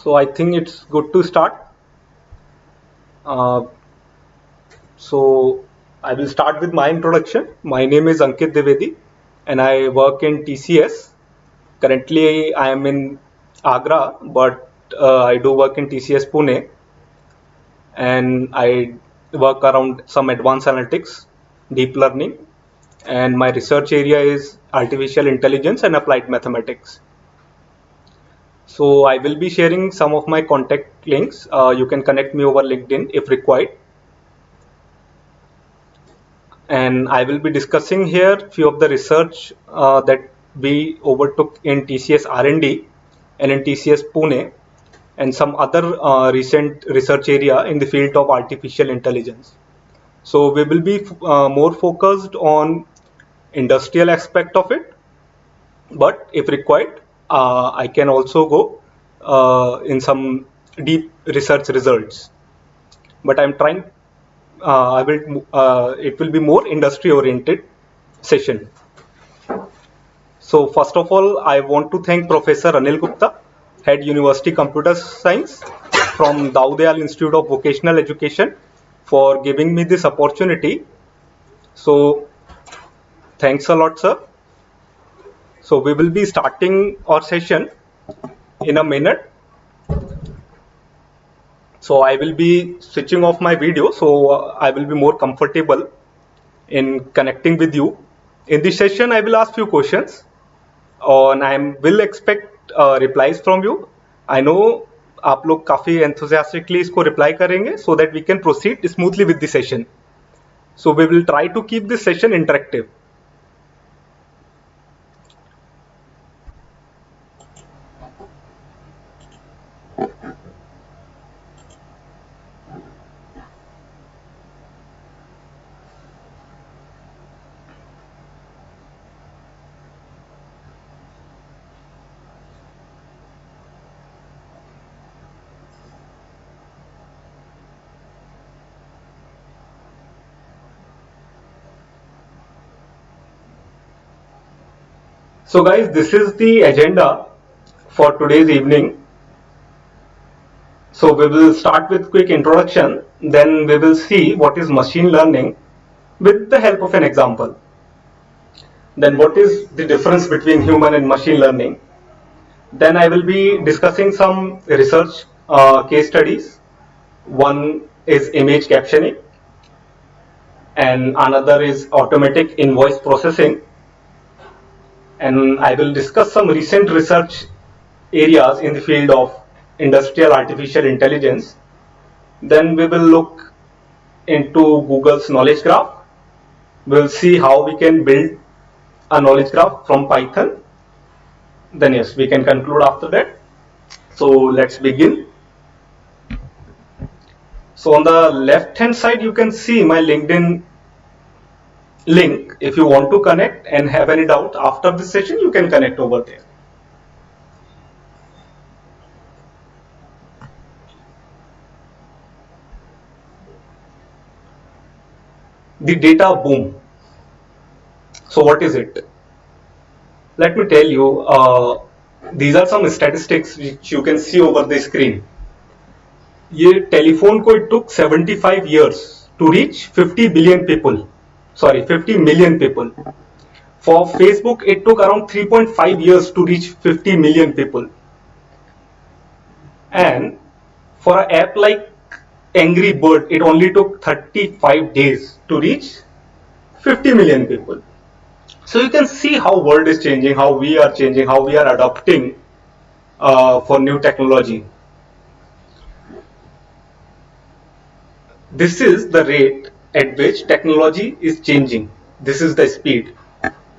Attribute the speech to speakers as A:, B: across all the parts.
A: So I think it's good to start. Uh, so I will start with my introduction. My name is Ankit Devedi and I work in TCS. Currently I am in Agra, but I do work in TCS Pune and I work around some advanced analytics, deep learning, and my research area is artificial intelligence and applied mathematics. So I will be sharing some of my contact links. You can connect me over LinkedIn if required. And I will be discussing here few of the research that we overtook in TCS R&D and in TCS Pune and some other recent research area in the field of artificial intelligence. So we will be more focused on industrial aspect of it, but if required, I can also go in some deep research results. But I'm trying. I will. It will be more industry oriented session. So first of all, I want to thank Professor Anil Gupta, Head University Computer Science from Daudiyal Institute of Vocational Education, for giving me this opportunity. So thanks a lot, sir. So we will be starting our session in a minute. So I will be switching off my video, so I will be more comfortable in connecting with you. In this session, I will ask few questions and I will expect replies from you. I know आप लोग काफी enthusiastically इसको reply करेंगे so that we can proceed smoothly with the session. So we will try to keep this session interactive. So guys, this is the agenda for today's evening. So we will start with quick introduction, then we will see what is machine learning with the help of an example. Then what is the difference between human and machine learning? Then I will be discussing some research case studies. One is image captioning and another is automatic invoice processing. And I will discuss some recent research areas in the field of industrial artificial intelligence. Then we will look into Google's knowledge graph. We'll see how we can build a knowledge graph from Python. Then yes, we can conclude after that. So let's begin. So on the left hand side, you can see my LinkedIn link. If you want to connect and have any doubt after this session, you can connect over there. The data boom. So what is it? Let me tell you, these are some statistics which you can see over the screen. ये telephone को it took 75 years to reach 50 billion people. Sorry, 50 million people. For Facebook, it took around 3.5 years to reach 50 million people. And for an app like Angry Bird, it only took 35 days to reach 50 million people. So you can see how world is changing, how we are changing, how we are adopting for new technology. This is the rate at which technology is changing. This is the speed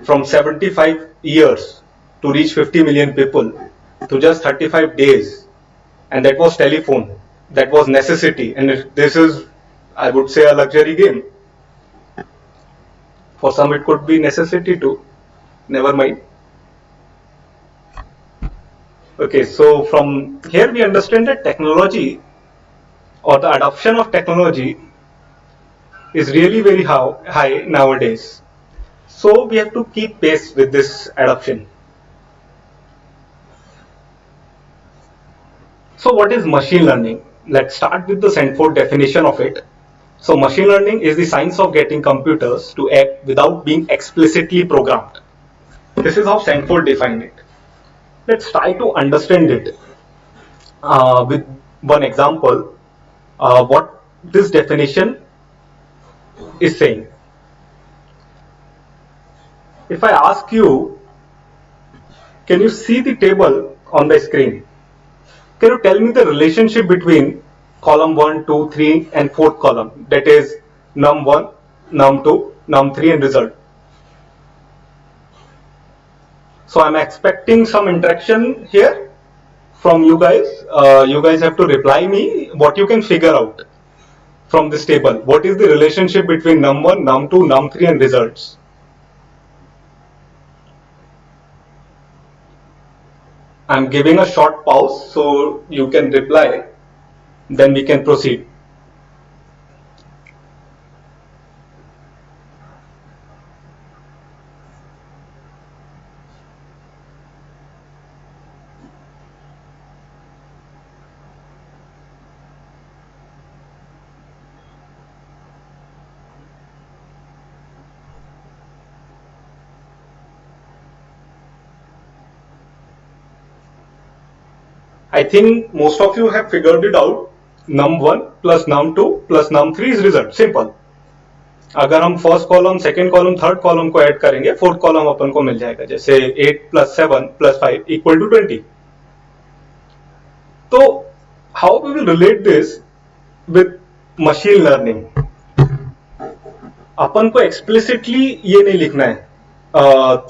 A: from 75 years to reach 50 million people to just 35 days. And that was telephone. That was necessity. And this is, I would say, a luxury game. For some, it could be necessity too. Never mind. Okay, so from here we understand that technology or the adoption of technology is really very high nowadays. So we have to keep pace with this adoption. So what is machine learning? Let's start with the Sandford definition of it. So machine learning is the science of getting computers to act without being explicitly programmed. This is how Sandford defined it. Let's try to understand it with one example. What this definition is saying. If I ask you, can you see the table on the screen? Can you tell me the relationship between column 1, 2, 3 and fourth column, that is num1, num2, num3 and result? So I'm expecting some interaction here from you guys. You guys have to reply me what you can figure out from this table. What is the relationship between num1, num2, num3 and results? I'm giving a short pause so you can reply, then we can proceed. I think most of you have figured it out. num1 plus num2 plus num3 is result. Simple. अगर हम first column, second column, third column को add करेंगे, fourth column अपन को मिल जाएगा, जैसे 8 plus 7 plus 5 equal to 20. तो how we will relate this with machine learning? अपन को एक्सप्लिसिटली ये नहीं लिखना है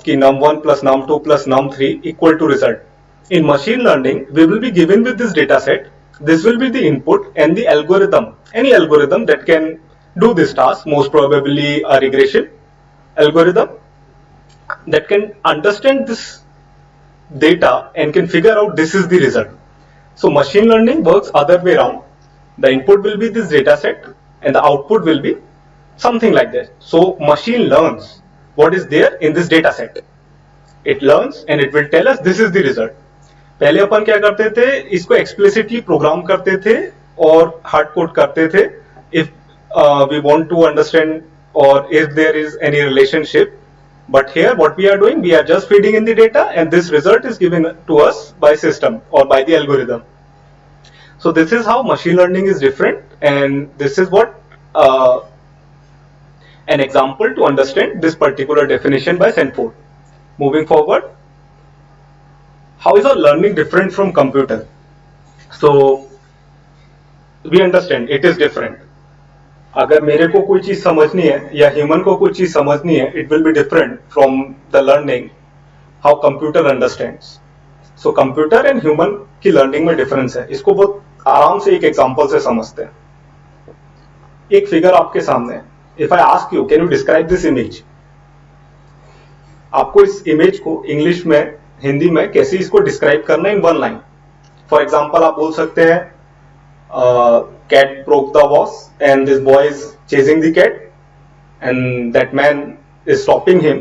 A: कि num1 plus num2 plus num3 equal to result. In machine learning, we will be given with this data set. This will be the input and the algorithm, any algorithm that can do this task, most probably a regression algorithm that can understand this data and can figure out this is the result. So machine learning works other way around. The input will be this data set and the output will be something like that. So machine learns what is there in this data set. It learns and it will tell us this is the result. पहले अपन क्या करते थे, इसको explicitly programme करते थे और hard code करते थे if we want to understand और if there is any relationship. But here what we are doing, we are just feeding in the data and this result is given to us by system or by the algorithm. So this is how machine learning is different, and this is what an example to understand this particular definition by Sandford. Moving forward, how is our learning different from computer? So we understand it is different. अगर मेरे को कोई चीज समझनी है या human को कोई चीज समझनी है, it will be different from the learning how computer understands. So computer and human की लर्निंग में डिफरेंस है. इसको बहुत आराम से एक एग्जांपल से समझते हैं. एक फिगर आपके सामने है. If I ask you, can you describe this image? आपको इस इमेज को इंग्लिश में, हिंदी में कैसे इसको डिस्क्राइब करना in one line. For example आप बोल सकते हैं cat broke the vase and this boy is chasing the cat and that man is stopping him.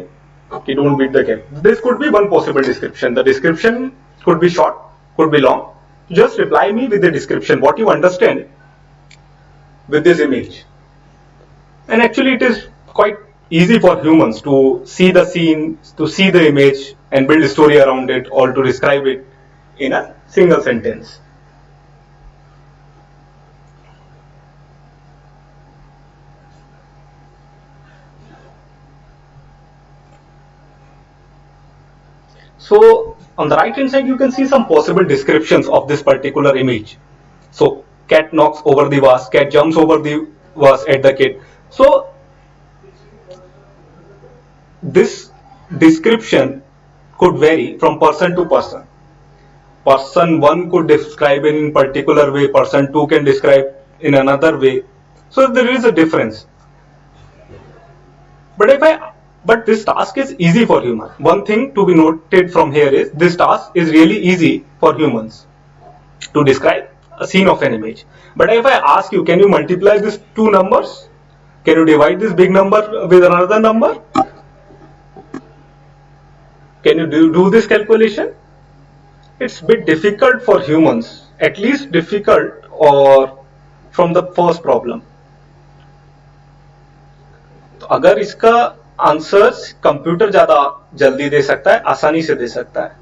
A: Okay, don't beat the cat. This could be one possible description. The description could be short, could be long. Just reply me with the description, what you understand with this image. And actually it is quite easy for humans to see the scene, to see the image and build a story around it or to describe it in a single sentence. So on the right hand side you can see some possible descriptions of this particular image. So cat knocks over the vase, cat jumps over the vase at the kid. So this description could vary from person to person. Person 1 could describe in particular way, person 2 can describe in another way. So there is a difference. But this task is easy for humans. One thing to be noted from here is this task is really easy for humans to describe a scene of an image. But if I ask you, can you multiply these two numbers? Can you divide this big number with another number? Can you do this calculation? It's a bit difficult for humans at least difficult or from the first problem. तो अगर इसका answers computer ज्यादा जल्दी दे सकता है, आसानी से दे सकता है.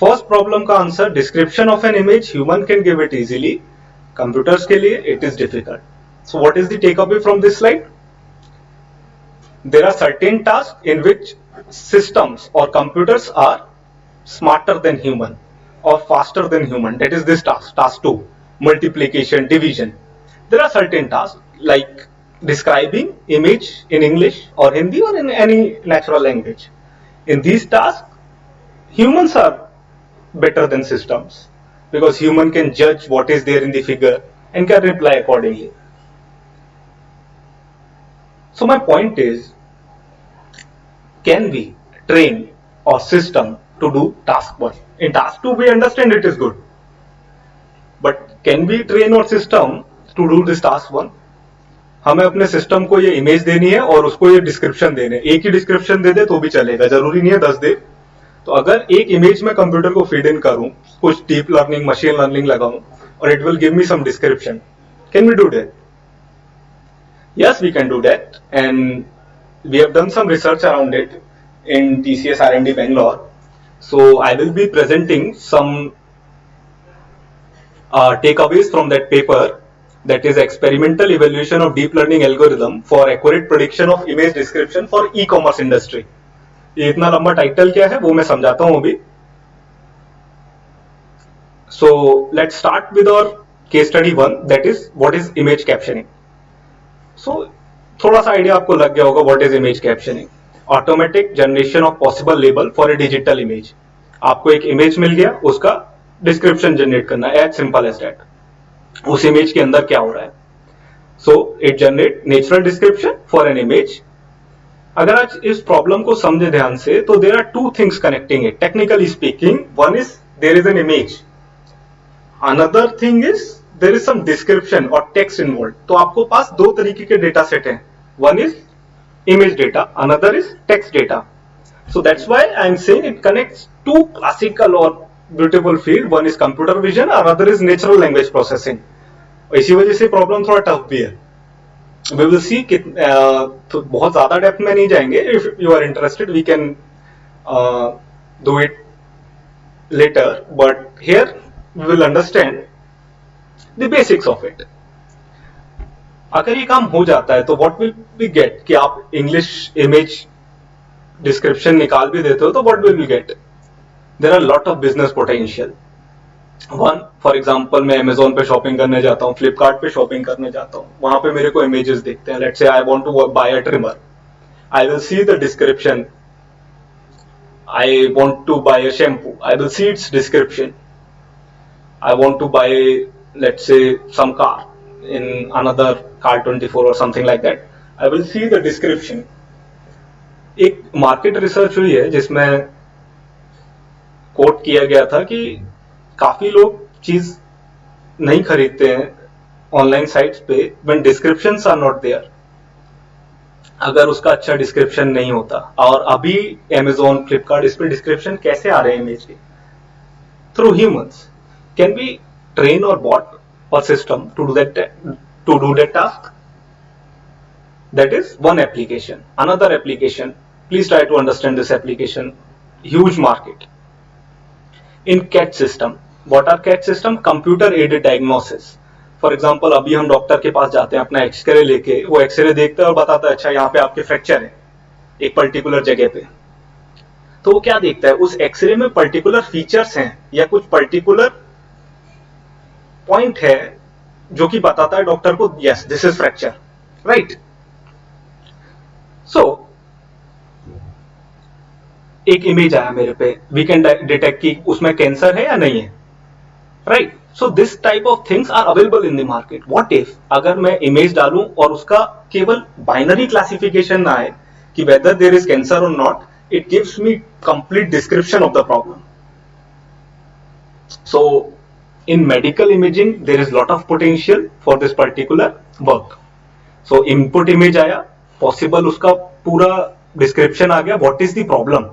A: फर्स्ट प्रॉब्लम का answer description of an image human can give it easily, computers के लिए it is difficult. So what is the takeaway from this slide? There are certain task in which systems or computers are smarter than human or faster than human. That is this task 2, multiplication, division. There are certain tasks like describing image in English or Hindi or in any natural language. In these tasks humans are better than systems because human can judge what is there in the figure and can reply accordingly. So my point is, can we train our system to do task 1? In task 2 we understand it is good, but can we train our system to do this task 1? हमें अपने system को ये image देनी है और उसको ये description देने, एक ही डिस्क्रिप्शन दे दे तो भी चलेगा, जरूरी नहीं है 10 दे. तो अगर एक इमेज में कंप्यूटर को फीड इन करूं, कुछ डीप लर्निंग मशीन लर्निंग लगाऊं और it will give me some description, can we do that? Yes, we can do that and we have done some research around it in TCS R&D Bangalore. So I will be presenting some takeaways from that paper, that is experimental evaluation of deep learning algorithm for accurate prediction of image description for e-commerce industry. ये इतना लंबा title क्या है वो मैं समझाता हूँ अभी. So let's start with our case study 1, that is what is image captioning. So थोड़ा सा आइडिया आपको लग गया होगा what is image captioning. Automatic generation of possible label for a digital image. आपको एक इमेज मिल गया, उसका डिस्क्रिप्शन जनरेट करना है, एज सिंपल एज दैट. उस इमेज के अंदर क्या हो रहा है, so it generate natural description for an image. अगर आज इस प्रॉब्लम को समझे ध्यान से तो there are two things connecting it technically speaking. One is there is an image, another thing is there is some description or text involved. तो आपको पास दो तरीके के डेटा सेट हैं, one is image data, another is text data. So that's why I am saying it connects two classical or beautiful field. One is computer vision, another is natural language processing. इसी वजह से problem थोड़ा tough भी है. We will see कि तो बहुत ज्यादा डेप्थ में नहीं जाएंगे. If you are interested, we can do it later. But here we will understand the basics of it. अगर ये काम हो जाता है तो what will we get कि आप इंग्लिश इमेज डिस्क्रिप्शन निकाल भी देते हो तो what will we get? There are lot of business potential. One, for example, मैं Amazon पे शॉपिंग करने जाता हूँ, Flipkart पे शॉपिंग करने जाता हूँ, वहां पे मेरे को इमेजेस दिखते हैं. Let's say I want to buy a trimmer. I will see the description. I want to buy a shampoo. I will see its description. I want to buy, let's say, some car in another car 24 or something like that. I will see the description. एक market research हुई है जिसमें coat किया गया था कि काफी लोग चीज नहीं खरीदते हैं ऑनलाइन साइट्स पे when descriptions are not there. अगर उसका अच्छा डिस्क्रिप्शन नहीं होता. और अभी Amazon, Flipkart, इस पे डिस्क्रिप्शन कैसे आ रहे हैं इमेज के? Through humans. Can be train or bot or system to do that task? That is one application. Another application, please try to understand this application. Huge market in CAT system. What are CAT system? Computer aided diagnosis. For example, अभी हम doctor के पास जाते हैं अपना x ray लेके, वो x ray देखता है और बताता है अच्छा यहाँ पे आपके फ्रैक्चर है एक पर्टिकुलर जगह पे. तो वो क्या देखता है, उस एक्सरे में पर्टिकुलर फीचर्स हैं या कुछ पर्टिकुलर पॉइंट है जो कि बताता है डॉक्टर को yes this is fracture, right. So एक इमेज आया मेरे पे, वी कैन डिटेक्ट कि उसमें कैंसर है या नहीं है, right. So this type of things are available in the market. What if अगर मैं इमेज डालूं और उसका केवल बाइनरी क्लासिफिकेशन ना आए कि वेदर देयर इज कैंसर और not, it gives me complete description of the problem. So in medical imaging there is lot of potential for this particular work. So input image आया, possible उसका पूरा description आ गया, what is the problem.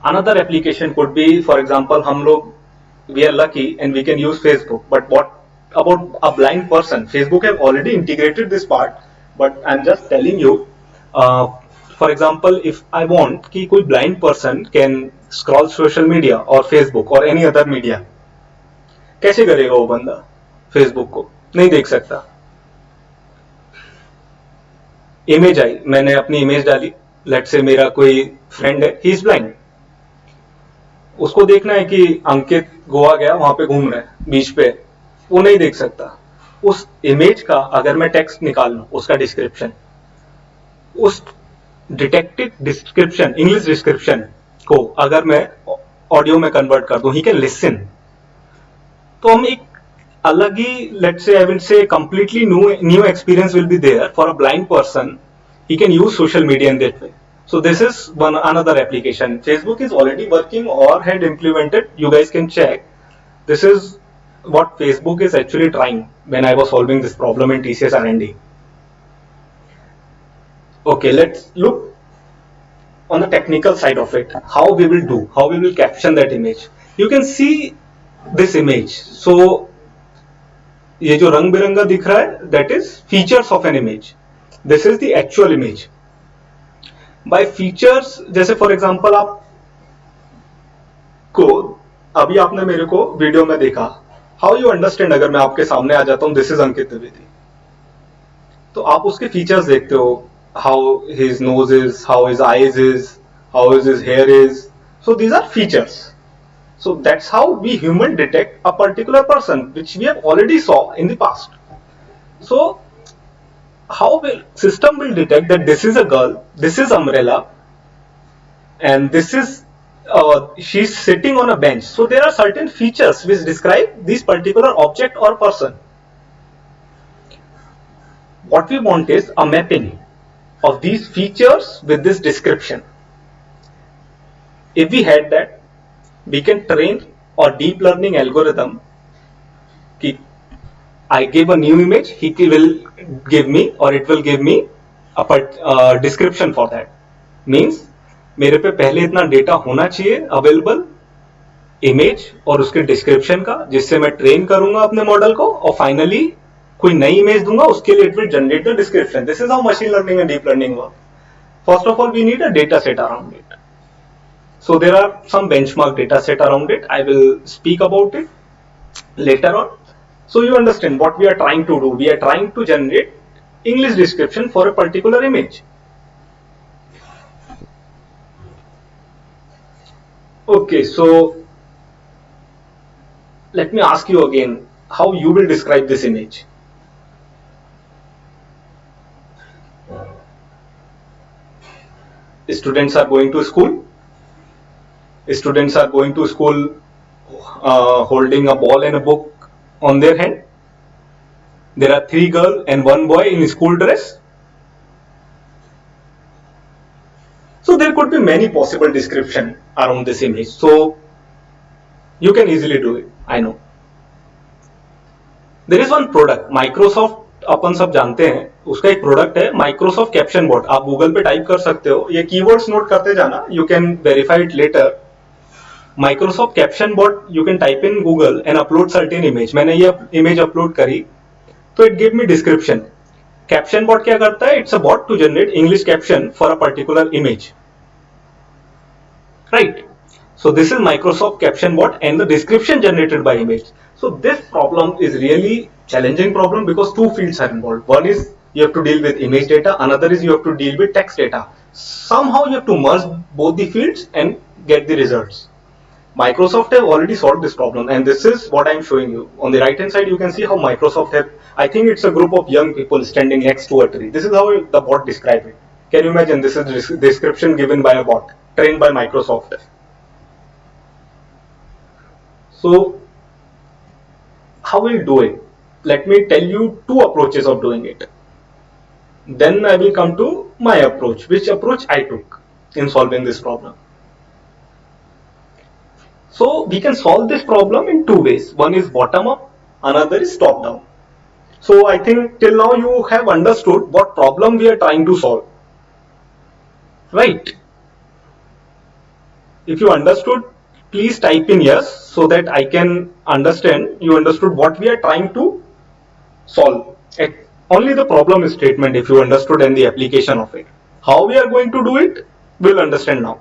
A: Another application could be, for example, हम लोग we are lucky and we can use Facebook. But what about a blind person? Facebook have already integrated this part, but I'm just telling you. Uh, for example, if I want कि कोई blind person can scroll social media or Facebook or any other media, कैसे करेगा वो बंदा? Facebook को नहीं देख सकता. इमेज आई, मैंने अपनी इमेज डाली, लेट से मेरा कोई फ्रेंड है, ही इज ब्लाइंड, उसको देखना है कि अंकित गोवा गया, वहां पे घूम रहा है बीच पे, वो नहीं देख सकता. उस इमेज का अगर मैं टेक्स्ट निकाल लूं, उसका डिस्क्रिप्शन, उस डिटेक्टेड डिस्क्रिप्शन, इंग्लिश डिस्क्रिप्शन को अगर मैं ऑडियो में कन्वर्ट कर दूं, ही कैन लिसन, तो हम एक अलग ही, let's say I will say completely new experience will be there for a blind person. He can use social media in that way. So this is one another application. Facebook is already working or had implemented. You guys can check. This is what Facebook is actually trying when I was solving this problem in TCS R&D. Okay, let's look on the technical side of it. How we will do, how we will caption that image. You can see this image. So ये जो रंग बिरंगा दिख रहा है, that is features of an image. This is the actual image. By features, जैसे for example आप को, अभी आपने मेरे को वीडियो में देखा, हाउ यू अंडरस्टैंड, अगर मैं आपके सामने आ जाता हूं, दिस इज अंकित द्विवेदी, तो आप उसके फीचर्स देखते हो, how his nose is, how his eyes is, how his hair is. So these are features. So that's how we human detect a particular person, which we have already saw in the past. So how will system will detect that this is a girl, this is umbrella, and this is she's sitting on a bench. So there are certain features which describe this particular object or person. What we want is a mapping of these features with this description. If we had that, we can train a deep learning algorithm. I give a new image, he will give me, or it will give me a description for that. Means मेरे पे पहले इतना data होना चाहिए available, image और उसके description का, जिससे मैं ट्रेन करूंगा अपने मॉडल को, और फाइनली कोई नई इमेज दूंगा, उसके लिए it will generate the description. This is how machine learning and deep learning work. First of all we need a data set around it. So there are some benchmark data set around it. I will speak about it later on. So you understand what we are trying to do. We are trying to generate English description for a particular image. Okay, so let me ask you again how you will describe this image. Students are going to school. Students are going to school holding a ball and a book on their hand. There are 3 girls and 1 boy in school dress. So there could be many possible description around this image. So you can easily do it. I know. There is one product, Microsoft, अपन सब जानते हैं, उसका एक product है Microsoft caption bot. आप Google पे type कर सकते हो, ये कीवर्ड्स नोट करते जाना, you can verify it later. Microsoft Caption Bot, you can type in Google and upload certain image. मैंने ये image upload करी, तो it give me description. Caption Bot क्या करता है? It's a bot to generate English caption for a particular image. Right? So this is Microsoft Caption Bot and the description generated by image. So this problem is really challenging problem because 2 fields are involved. One is you have to deal with image data, another is you have to deal with text data. Somehow you have to merge both the fields and get the results. Microsoft have already solved this problem, and this is what I am showing you. On the right hand side, you can see how Microsoft have, I think it's a group of young people standing next to a tree. This is how the bot describes it. Can you imagine? This is description given by a bot, trained by Microsoft. So, how we'll do it? Let me tell you 2 approaches of doing it. Then I will come to my approach, which approach I took in solving this problem. So we can solve this problem in 2 ways. One is bottom up, another is top down. So I think till now you have understood what problem we are trying to solve. Right? If you understood please type in yes so that I can understand you understood what we are trying to solve. Only the problem statement if you understood and the application of it. How we are going to do it, we'll understand now.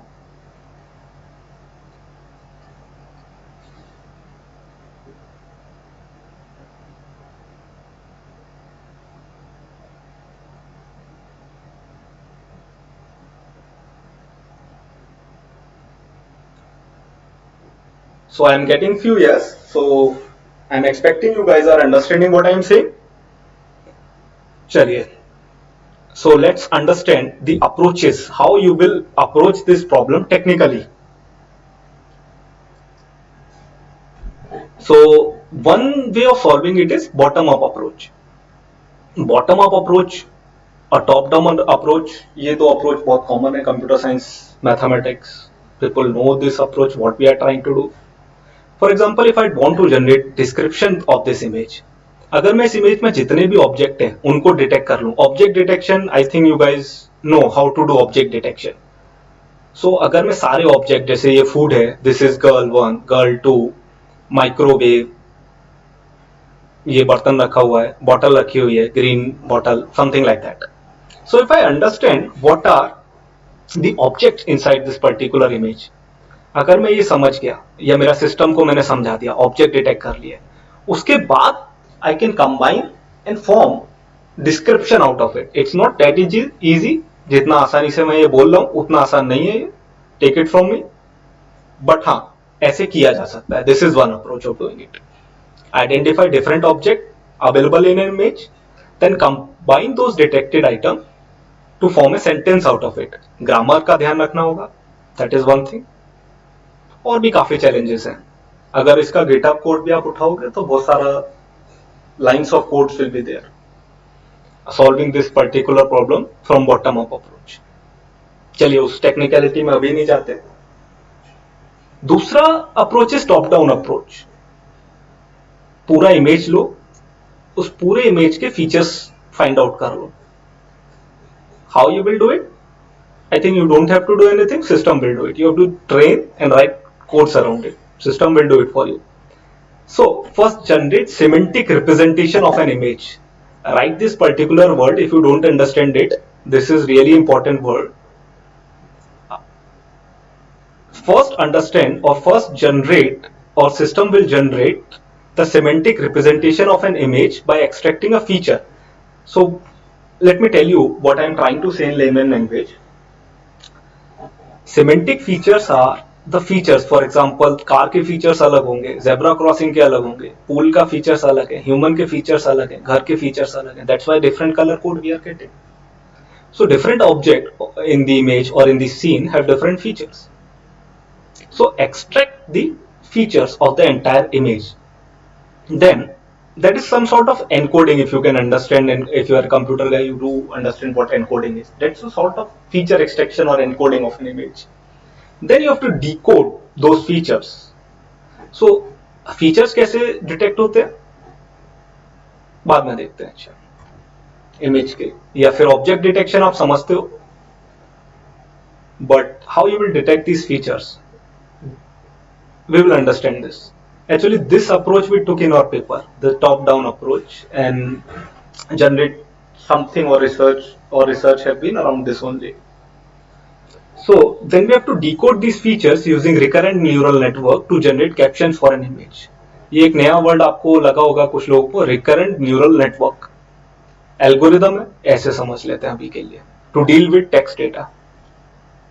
A: So I'm getting few yes. So I'm expecting you guys are understanding what I'm saying. Chaliye. So let's understand the approaches, how you will approach this problem technically. So one way of solving it is bottom up approach. Bottom up approach और top down approach, ये दो approach बहुत common है computer science mathematics. People know this approach what we are trying to do. For example if I want to generate description of this image, अगर मैं इस image में जितने भी ऑब्जेक्ट हैं उनको डिटेक्ट कर लूं. Object detection, I think you guys know how to do object detection. So अगर मैं सारे ऑब्जेक्ट, जैसे ये फूड है, this is girl 1, girl 2, microwave, ये बर्तन रखा हुआ है, बॉटल रखी हुई है, green bottle, something like that. So if I understand what are the objects inside this particular image, अगर मैं ये समझ गया या मेरा सिस्टम को मैंने समझा दिया, ऑब्जेक्ट डिटेक्ट कर लिया, उसके बाद I can combine and form description out of it. It's not that easy. जितना आसानी से मैं ये बोल रहा हूं उतना आसान नहीं है ये, take it from me. But हाँ, ऐसे किया जा सकता है. This is one approach of doing it. Identify different object available in an image, then combine those detected item to form a sentence out of it. Grammar का ध्यान रखना होगा, that is one thing. और भी काफी challenges हैं. अगर इसका GitHub कोड भी आप उठाओगे तो बहुत सारा lines of codes will be there solving this particular problem from bottom up approach. चलिए उस टेक्निकलिटी में अभी नहीं जाते. दूसरा approach is top down approach. पूरा इमेज लो, उस पूरे इमेज के फीचर्स फाइंड आउट कर लो. How you will do it? I think you don't have to do anything, system will do it. You have to train and write codes around it. System will do it for you. So first generate semantic representation of an image. Right this particular word if you don't understand it. This is really important word. First understand or first generate or system will generate the semantic representation of an image by extracting a feature. So let me tell you what I am trying to say in layman language. Semantic features are the features. For example, car के features अलग होंगे, zebra crossing के अलग होंगे, pool का features अलग है, human के features अलग है, घर के features अलग है. That's why different color code we are getting. So different object in the image or in the scene have different features. So extract the features of the entire image. Then that is some sort of encoding, if you can understand, and if you are a computer guy you do understand what encoding is. That's a sort of feature extraction or encoding of an image. Then you have to decode those features. So features कैसे detect होते हैं बाद में देखते हैं. अच्छा, image के या फिर ऑब्जेक्ट डिटेक्शन आप समझते हो, but how you will detect these features, we will understand this. Actually this approach we took in our paper, the top down approach, and generate something or research have been around this only. So then we have to decode these features using recurrent neural network to generate captions for an image. ये एक नया word आपको लगा होगा कुछ लोगों को, recurrent neural network. Algorithm है, ऐसे समझ लेते हैं अभी के लिए. To deal with text data.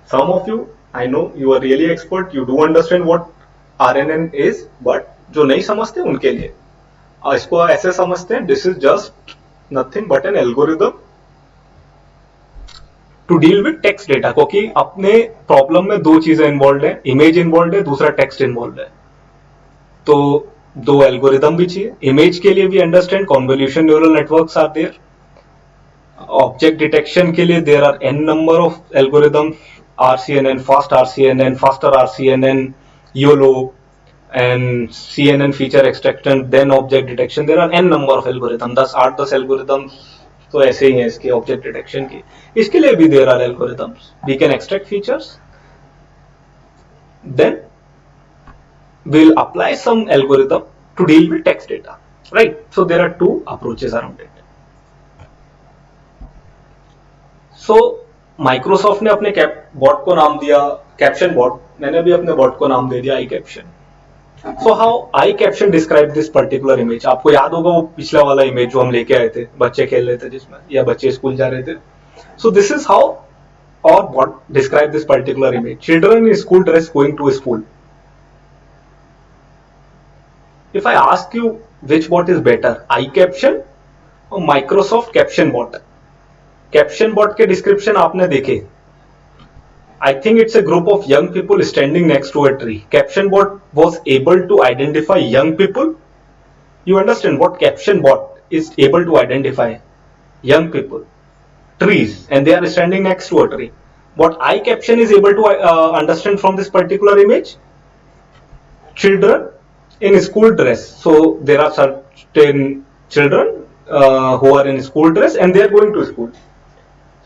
A: Some of you, I know you are really expert, you do understand what RNN is, but जो नहीं समझते उनके लिए इसको ऐसे समझते हैं, this is just nothing but an algorithm to deal with text data. क्योंकि अपने प्रॉब्लम में दो चीजें इन्वॉल्व है, इमेज इन्वॉल्व है, दूसरा टेक्स्ट इन्वॉल्व है. तो दो एल्गोरिदम भी चाहिए. इमेज के लिए भी understand convolution neural networks are there. Object detection के लिए there are an number of algorithm, RCNN, fast RCNN, faster RCNN, YOLO, and CNN feature extraction, then object detection. There are n number of algorithm, 10 algorithms तो ऐसे ही हैं इसके object detection की. इसके लिए भी there are algorithms. We can extract features, then will apply some algorithm to deal with text data, right? So there are two approaches around it. So Microsoft ने अपने बॉट को नाम दिया कैप्शन बॉट, मैंने भी अपने बॉट को नाम दे दिया आई caption. So how I caption describe this particular image? आपको याद होगा वो पिछला वाला इमेज जो हम लेके आए थे, बच्चे खेल रहे थे जिसमें, या बच्चे स्कूल जा रहे थे. So this is how our bot describe this particular image. Children in school dress going to school. If I ask you which bot is better, iCaption or Microsoft Caption Bot? Caption bot के description आपने देखे. I think it's a group of young people standing next to a tree. Caption bot was able to identify young people. You understand what caption bot is able to identify? Young people, trees, and they are standing next to a tree. What iCaption is able to understand from this particular image? Children in school dress. So there are certain children who are in school dress and they are going to school.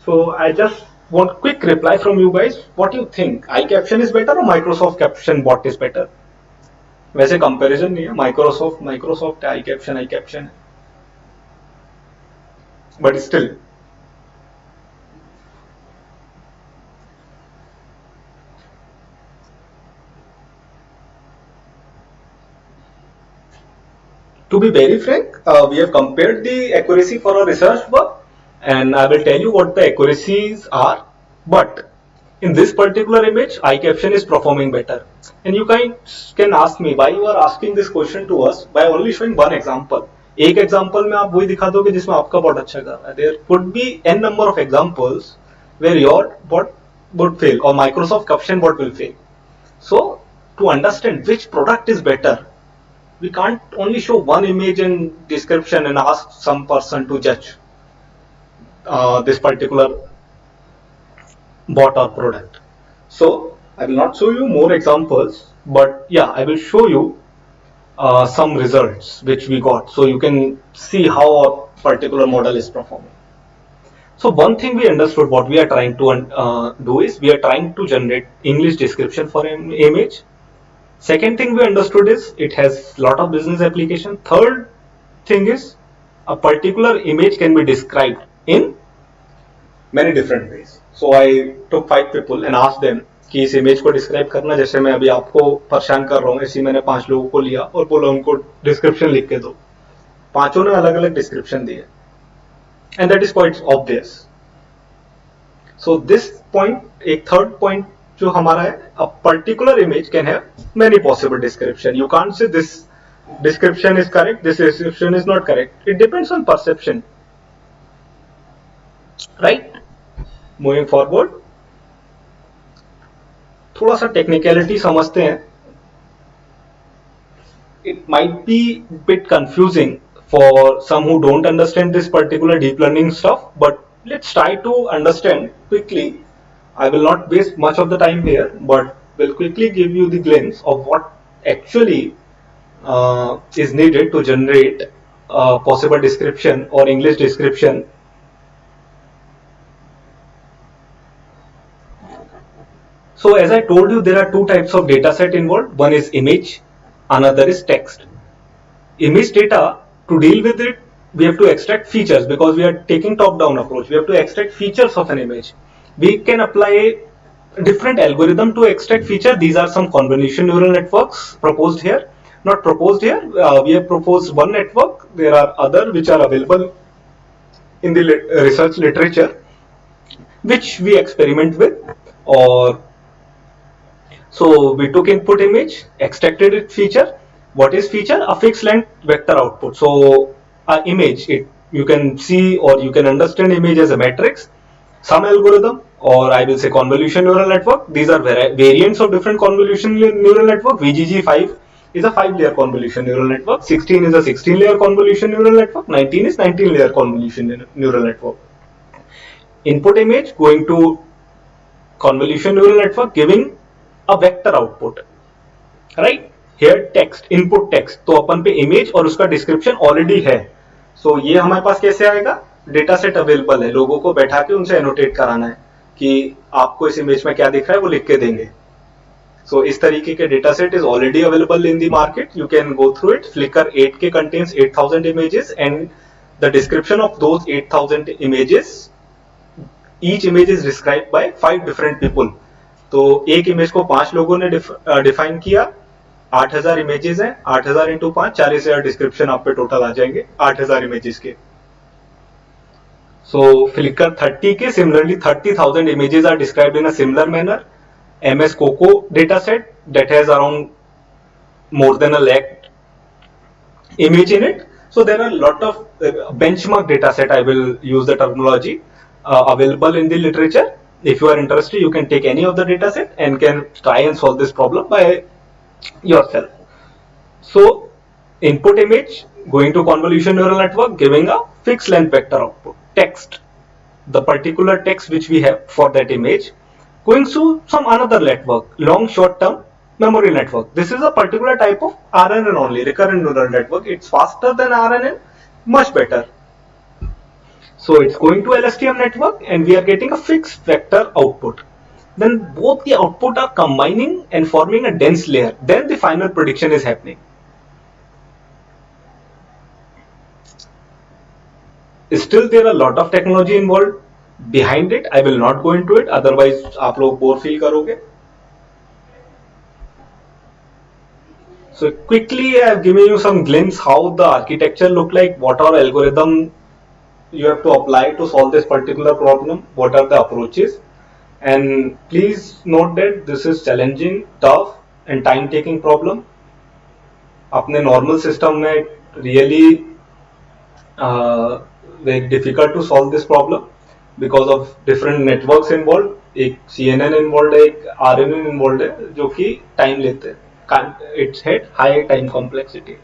A: So I just want quick reply from you guys. What do you think? iCaption is better or Microsoft Caption Bot is better? वैसे comparison नहीं है, Microsoft है, iCaption है, but still to be very frank, we have compared the accuracy for our research work, and I will tell you what the accuracies are. But in this particular image, iCaption is performing better. And you guys can ask me why you are asking this question to us by only showing one example. एक example में आप वही दिखा दोगे जिसमें आपका bot अच्छा कर रहा है. There could be n number of examples where your bot would fail or Microsoft Caption Bot will fail. So to understand which product is better, we can't only show one image and description and ask some person to judge this particular bot or product. So I will not show you more examples, but yeah, I will show you some results which we got, so you can see how a particular model is performing. So one thing we understood, what we are trying to do is we are trying to generate English description for an image. Second thing we understood is it has lot of business application. Third thing is a particular image can be described in many different ways. So I took 5 people and asked them कि इस image को describe करना, जैसे मैं अभी आपको परेशान कर रहा हूँ, ऐसे मैंने 5 लोगों को लिया और बोला उनको डिस्क्रिप्शन लिख के दो. पांचों ने अलग अलग डिस्क्रिप्शन दिए, and that is quite obvious. So this point, एक थर्ड पॉइंट जो हमारा है, a particular image can have many possible description. You can't say this description is correct, this description is not correct. It depends on perception, right? Moving forward, थोड़ा सा technicality समझते हैं. It might be bit confusing for some who don't understand this particular deep learning stuff, but let's try to understand quickly. I will not waste much of the time here, but will quickly give you the glimpse of what actually is needed to generate possible description or English description. So as I told you, there are two types of data set involved. One is image, another is text. Image data, to deal with it, we have to extract features because we are taking top-down approach. We have to extract features of an image. We can apply different algorithm to extract feature. These are some convolution neural networks proposed here. Not proposed here, we have proposed one network. There are other which are available in the research literature, which we experiment with. Or so we took input image, extracted its feature. What is feature? A fixed length vector output. So a image, you can see or you can understand image as a matrix. Some algorithm, or I will say convolution neural network. These are variants of different convolution neural network. VGG5 is a 5-layer convolution neural network. 16 is a 16-layer convolution neural network. 19 is 19-layer convolution neural network. Input image going to convolution neural network, giving a vector output, right? Here text, input text. तो अपन पे image और उसका description already है. So ये हमारे पास कैसे आएगा? Data set available है, लोगों को बैठा के उनसे एनोटेट कराना है कि आपको इस इमेज में क्या दिख रहा है, वो लिख के देंगे. So इस तरीके के data set is already available in the market. You can go through it. Flickr 8K contains 8,000 images, and the description of those 8,000 images, each image is described by 5 different people. तो एक image को 5 लोगों ने define किया, 8,000 images हैं, 8,000 into 5, 40,000 description आप पे total आ जाएंगे 8,000 इमेजेस के. So Flickr 30 के similarly 30,000 images are described in a similar manner. MS Coco dataset that has around more than a lakh image in it. So there are a lot of benchmark dataset, I will use the terminology, available in the literature. If you are interested, you can take any of the dataset and can try and solve this problem by yourself. So input image going to convolution neural network, giving a fixed length vector output. Text, the particular text which we have for that image, going to some another network, long short term memory network. This is a particular type of RNN only, recurrent neural network. It's faster than RNN, much better. So it's going to LSTM network and we are getting a fixed vector output. Then both the output are combining and forming a dense layer. Then the final prediction is happening. Still there are a lot of technology involved behind it. I will not go into it, otherwise आप लोग bore feel करोगे. So quickly I have given you some glimpse how the architecture look like, what are algorithm you have to apply to solve this particular problem, what are the approaches, and please note that this is challenging, tough and time taking problem. अपने normal system में really very difficult to solve this problem because of different networks involved. एक CNN involved है, एक RNN involved है, जो कि time लेते हैं. It's had high time complexity.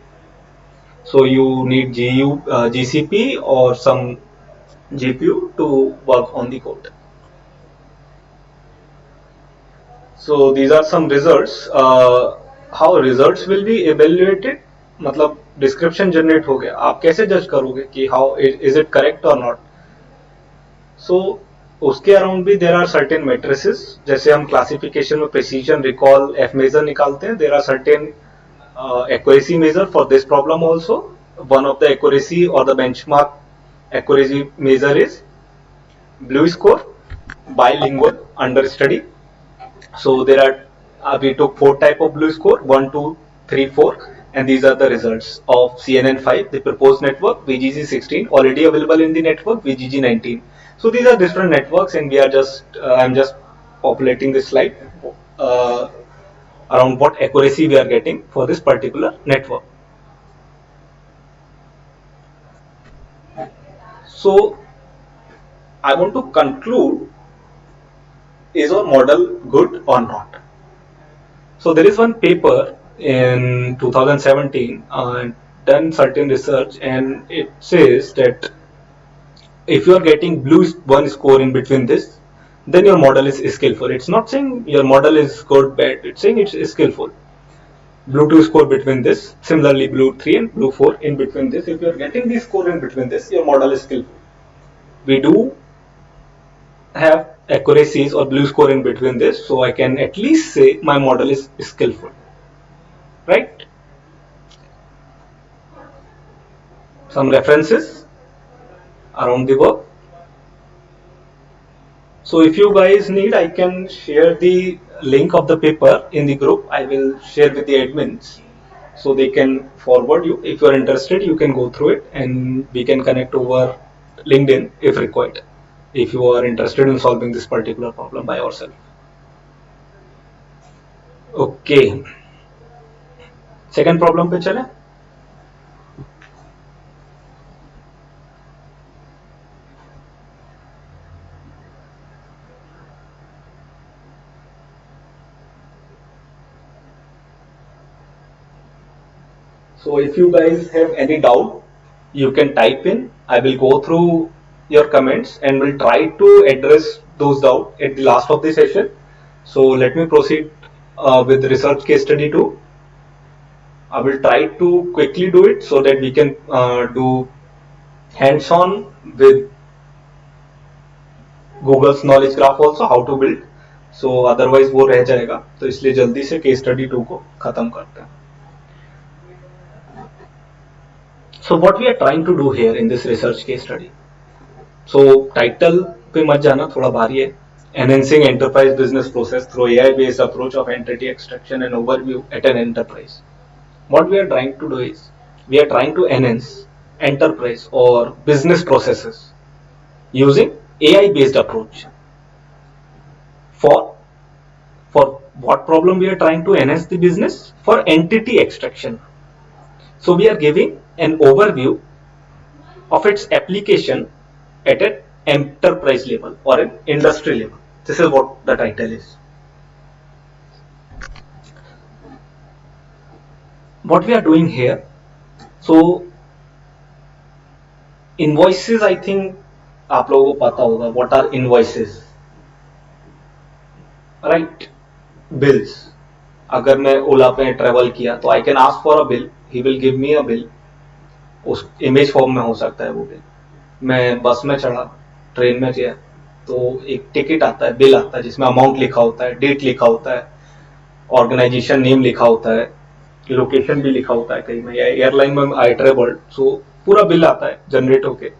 A: So you need GCP or some GPU to work on the code. So these are some results. How results will be evaluated? मतलब description generate हो गया, आप कैसे जज करोगे कि how is it correct or not? So उसके around भी there are certain matrices, जैसे हम classification में precision, recall, F measure निकालते हैं. There are certain accuracy measure for this problem also. One of the accuracy or the benchmark accuracy measure is BLEU score, bilingual understudy. So there are we took 4 type of BLEU score, 1, 2, 3, 4, and these are the results of CNN5, the proposed network, VGG16 already available in the network, VGG19. So these are different networks, and we are just I'm just populating this slide around what accuracy we are getting for this particular network. So I want to conclude, is our model good or not? So there is one paper in 2017 done certain research, and it says that if you are getting BLEU1 score in between this, then your model is skillful. It's not saying your model is good, bad, it's saying it's skillful. BLEU2 score between this, similarly BLEU3 and BLEU4 in between this. If you are getting the score in between this, your model is skillful. We do have accuracies or BLEU score in between this, so I can at least say my model is skillful, right? Some references around the work. So if you guys need, I can share the link of the paper in the group. I will share with the admins so they can forward you. If you are interested, you can go through it and we can connect over LinkedIn if required, if you are interested in solving this particular problem by yourself. Okay, second problem पे चले. So if you guys have any doubt, you can type in. I will go through your comments and will try to address those doubts at the last of the session. So let me proceed with research case study 2. I will try to quickly do it so that we can do hands-on with Google's knowledge graph also, how to build. So otherwise वो रह जाएगा, तो इसलिए जल्दी से case study 2 को खत्म करते हैं. So what we are trying to do here in this research case study. So title पे मत जाना, थोड़ा भारी है. Enhancing enterprise business process through AI-based approach of entity extraction and overview at an enterprise. What we are trying to do is, we are trying to enhance enterprise or business processes using AI-based approach. For what problem we are trying to enhance the business? For entity extraction. So we are giving an overview of its application at an enterprise level or an industry level. This is what the title is. What we are doing here, so invoices, I think आप लोगों को पता होगा what are invoices, right? Bills. अगर मैं ओला पे travel किया तो I can ask for a bill, he will give me a bill. उस इमेज फॉर्म में हो सकता है वो बिल. मैं बस में चढ़ा, ट्रेन में गया, तो एक टिकट आता है, बिल आता है जिसमें अमाउंट लिखा होता है, डेट लिखा होता है, ऑर्गेनाइजेशन नेम लिखा होता है, लोकेशन भी लिखा होता है कहीं में, या एयरलाइन में आई ट्रेवल्ड, सो पूरा बिल आता है जनरेट होके.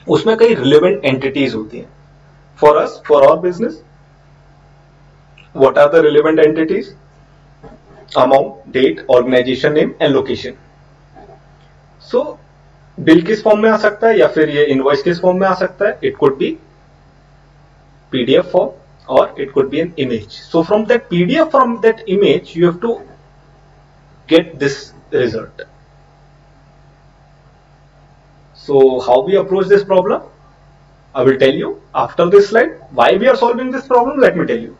A: उसमें कई रिलेवेंट एंटिटीज होती हैं. For us, for our business, what are the relevant entities? Amount, date, organization name and location. So bill किस फॉर्म में आ सकता है, या फिर ये इनवॉइस किस फॉर्म में आ सकता है? It could be PDF form or it could be an image. So from that PDF, from that image, you have to get this result. So how we approach this problem? I will tell you after this slide. Why we are solving this problem? Let me tell you.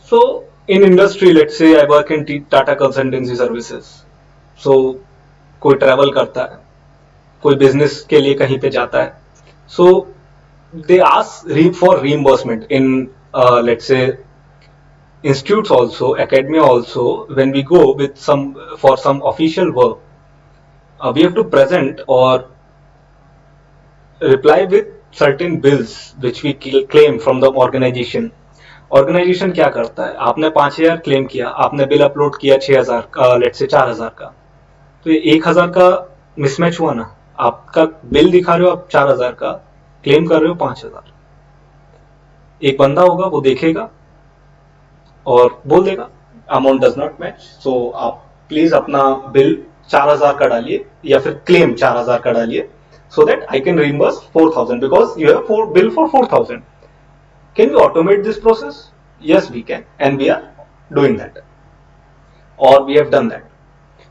A: So in industry, let's say I work in Tata Consultancy Services. So कोई travel करता है, कोई business के लिए कहीं पे जाता है. So they ask for reimbursement in let's say institutes also, academia also. When we go with for some official work, we have to present or reply with certain bills which we claim from the organization. Organization क्या करता है? आपने 5,000 claim किया, आपने bill upload किया 6,000 का, let's say 4,000 का, तो ये 1,000 का मिसमैच हुआ ना. आपका बिल दिखा रहे हो आप 4,000 का, क्लेम कर रहे हो 5,000. एक बंदा होगा, वो देखेगा और बोल देगा अमाउंट डज नॉट मैच. सो आप प्लीज अपना बिल 4,000 का डालिए या फिर क्लेम 4,000 का डालिए, so that I can reimburse 4,000 because you have bill for 4,000. Can we automate this process? Yes, we can, and we are doing that, or we have done that.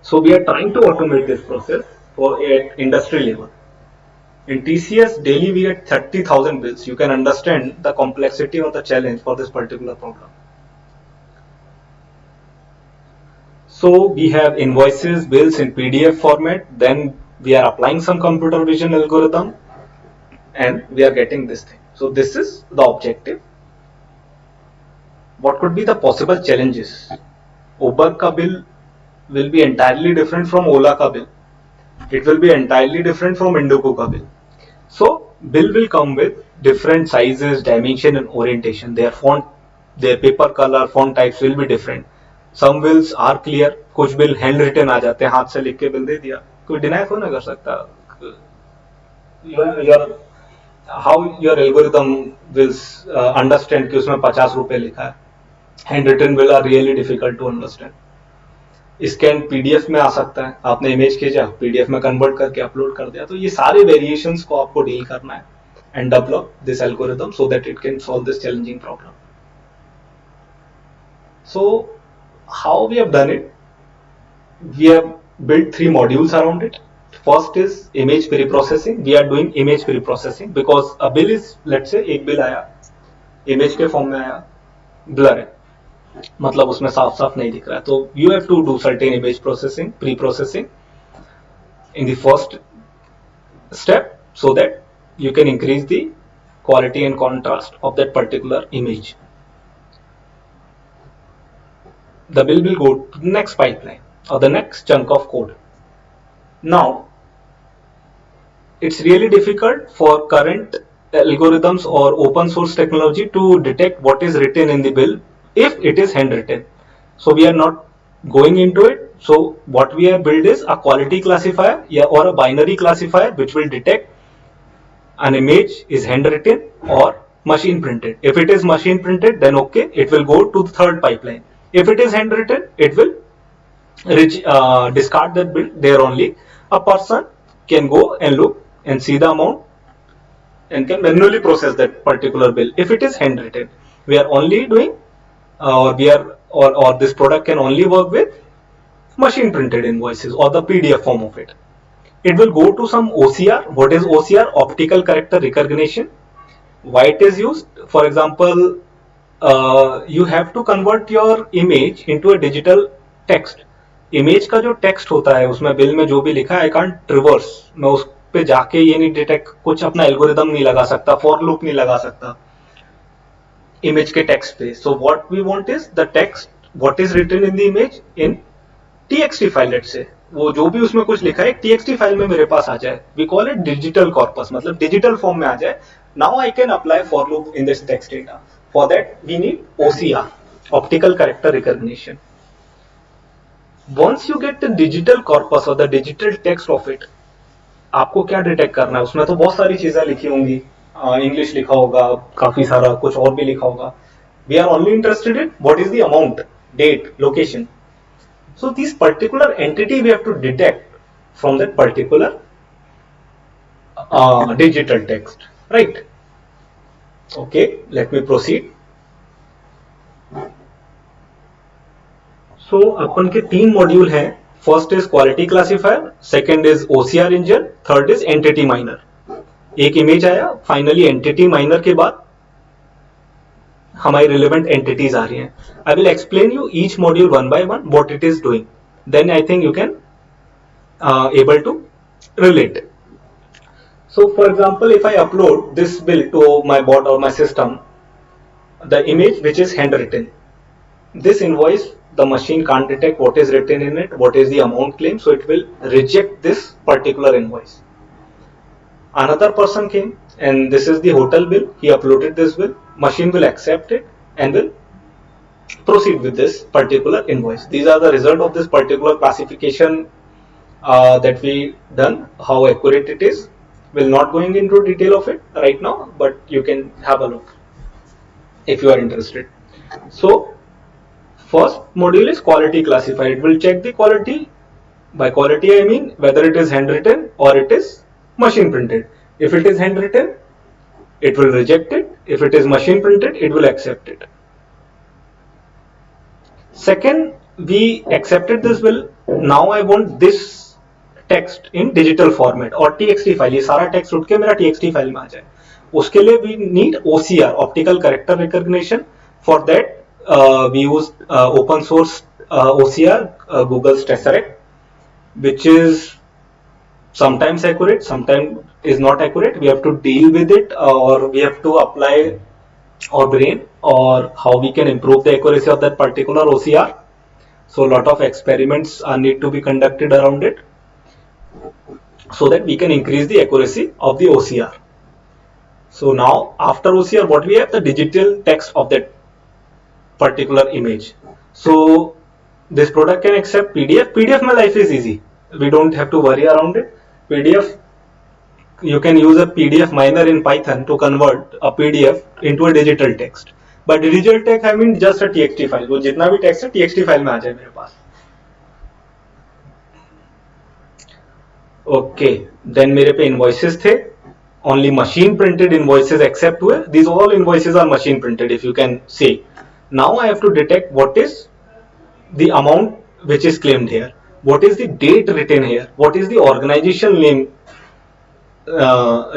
A: So we are trying to automate this process for at industry level. In TCS daily we get 30,000 bills. You can understand the complexity or the challenge for this particular problem. So we have invoices, bills in PDF format, then we are applying some computer vision algorithm and we are getting this thing. So this is the objective. What could be the possible challenges? Uber ka bill will be entirely different from Ola ka bill. It will be entirely different from Indigo ka bill. So bill will come with different sizes, dimension and orientation. Their font, their paper color, font types will be different. Some bills are clear, कुछ bill hand written आ जाते हैं, हाथ से लिख के bill दे दिया, कोई deny थोड़ा ना कर सकता. How your algorithm will understand कि उसमें 50 रुपए लिखा है. Hand written bill are really difficult to understand. Scan PDF में आ सकता है, आपने इमेज खींचा, पीडीएफ में कन्वर्ट करके अपलोड कर दिया. तो ये सारे वेरिएशंस को आपको डील करना है and develop this algorithm so that it can solve this challenging problem. So how we have done it? We have built 3 modules around it. First is image pre-processing. We are doing image pre-processing because a bill is, let's say एक bill आया, image के form में आया, blur है, मतलब उसमें साफ साफ नहीं दिख रहा है. तो you have to do certain image processing, pre-processing in the first step so that you can increase the quality and contrast of that particular image. The bill will go to the next pipeline or the next chunk of code. Now, it's really difficult for current algorithms or open source technology to detect what is written in the bill if it is handwritten. So we are not going into it. So what we have built is a quality classifier or a binary classifier which will detect an image is handwritten or machine printed. If it is machine printed, then okay, it will go to the third pipeline. If it is handwritten, it will discard that bill there only. A person can go and look and see the amount and can manually process that particular bill. If it is handwritten, we are only doing or this product can only work with machine printed invoices or the PDF form of it. It will go to some OCR. What is OCR? Optical character recognition. Why it is used? For example, you have to convert your image into a digital text. Image का जो text होता है उसमें bill में जो भी लिखा है आई कांट रिवर्स, मैं उस पे जाके ये नहीं डिटेक्ट, कुछ अपना एल्गोरिदम नहीं लगा सकता, फॉर लूप नहीं लगा सकता इमेज के टेक्स्ट पे. So what we want is the text what is written in the image in TXT file. Let's say वो जो भी उसमें कुछ लिखा है टीएक्सटी फाइल में मेरे पास आ जाए. We call it digital corpus, मतलब डिजिटल फॉर्म में आ जाए. Now I can apply for loop in this text data. For that we need OCR, optical character recognition. Once you get the digital corpus or the digital text of it, आपको क्या detect करना है? उसमें तो बहुत सारी चीजें लिखी होंगी, इंग्लिश लिखा होगा, काफी सारा कुछ और भी लिखा होगा. We are only interested in what is the amount, date, location. So this particular entity we have to detect from that particular digital text, right? Okay, let me proceed. So अपन के 3 मॉड्यूल हैं. First is quality classifier, second is OCR engine, third is entity miner. एक image आया, finally entity miner के बाद हमारी relevant entities आ रही हैं. I will explain you each module one by one what it is doing, then I think you can able to relate. So for example, if I upload this bill to my bot or my system, the image which is handwritten, this invoice, the machine can't detect what is written in it, what is the amount claimed, so it will reject this particular invoice. Another person came and this is the hotel bill, he uploaded this bill, machine will accept it and will proceed with this particular invoice. These are the result of this particular classification that we done, how accurate it is. We'll not going into detail of it right now, but you can have a look if you are interested. So first module is quality classifier. It will check the quality. By quality I mean whether it is handwritten or it is machine printed. If it is handwritten, it will reject it. If it is machine printed, it will accept it. Second, we accepted this bill. Now I want this text in digital format और TXT file. ये सारा text उठ के मेरा TXT file में आ जाए. उसके लिए we need OCR, optical character recognition. For that we use open source OCR, Google's Tesseract, which is sometimes accurate, sometimes is not accurate. We have to deal with it, or we have to apply our brain or how we can improve the accuracy of that particular OCR. So a lot of experiments need to be conducted around it, so that we can increase the accuracy of the OCR. So now after OCR, what we have? The digital text of that particular image. So this product can accept PDF. PDF my life is easy. We don't have to worry around it. PDF, you can use a PDF miner in Python to convert a PDF into a digital text. But digital text I mean just a TXT file. वो जितना भी text है TXT file में आ जाए मेरे पास. Okay, then मेरे पे इनवॉइसेस थे. Only machine printed invoices accept हुए. These all invoices are machine printed, if you can see. Now I have to detect what is the amount which is claimed here, what is the date written here, what is the organisation name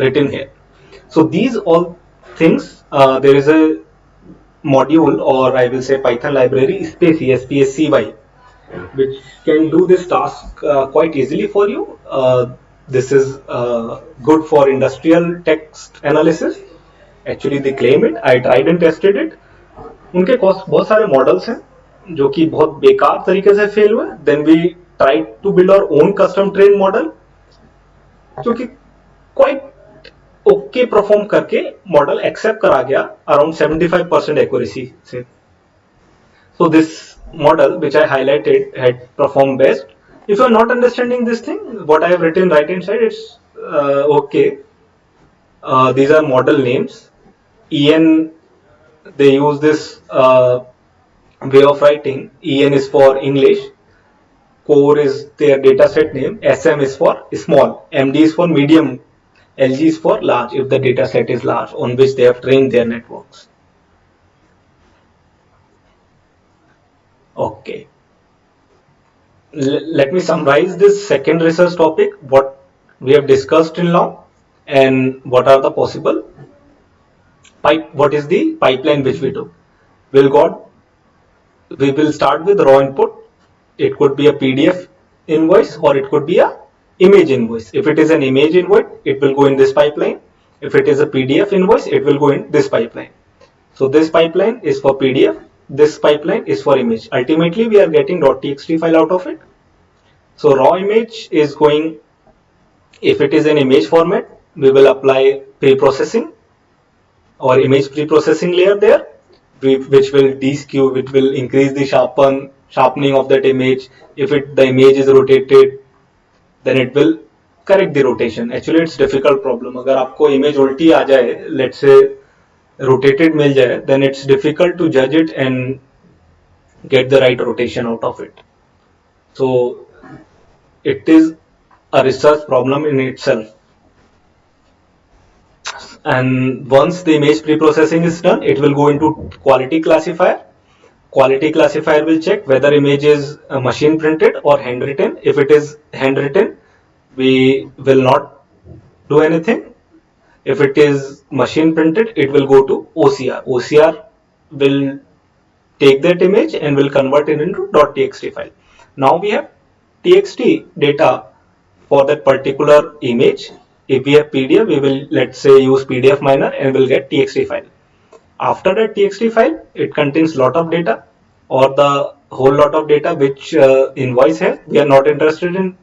A: written here. So these all things, there is a module और I will say Python library SPACY, SPACY, which can do this task quite easily for you. This is good for industrial text analysis. Actually they claim it. I tried and tested it. उनके बहुत सारे models हैं जो कि बहुत बेकार तरीके से फेल हुए. Then we tried to build our own custom trained model जो कि quite ओके परफॉर्म करके मॉडल एक्सेप्ट करा गया अराउंड 75% एक्यूरेसी से. So this model which I highlighted had performed best. If you are not understanding this thing, what I have written right hand side, it's okay. These are model names. En, they use this way of writing. En is for English. Core is their dataset name. SM is for small. MD is for medium. LG is for large if the dataset is large on which they have trained their networks. Okay. Let me summarize this second research topic, what we have discussed till now, and what are the possible what is the pipeline which we do. We will start with raw input. It could be a PDF invoice or it could be a image invoice. If it is an image invoice, it will go in this pipeline. If it is a PDF invoice, it will go in this pipeline. So this pipeline is for PDF, this pipeline is for image. Ultimately we are getting .txt file out of it. So raw image is going, if it is an image format, we will apply pre-processing or image pre-processing layer there, which will de-skew, which will increase the sharpening of that image. If the image is rotated, then it will correct the rotation. Actually it's difficult problem. अगर आपको image उल्टी आ जाए, let's say rotated मिल जाए, then it's difficult to judge it and get the right rotation out of it. So it is a research problem in itself. And once the image pre-processing is done, it will go into quality classifier. Quality classifier will check whether image is machine printed or handwritten. If it is handwritten, we will not do anything. If it is machine printed, it will go to OCR. OCR will take that image and will convert it into .txt file. Now we have txt data for that particular image. If we have PDF, we will, let's say, use PDF miner and we'll get txt file. After that txt file, it contains lot of data or the whole lot of data which invoice has. We are not interested in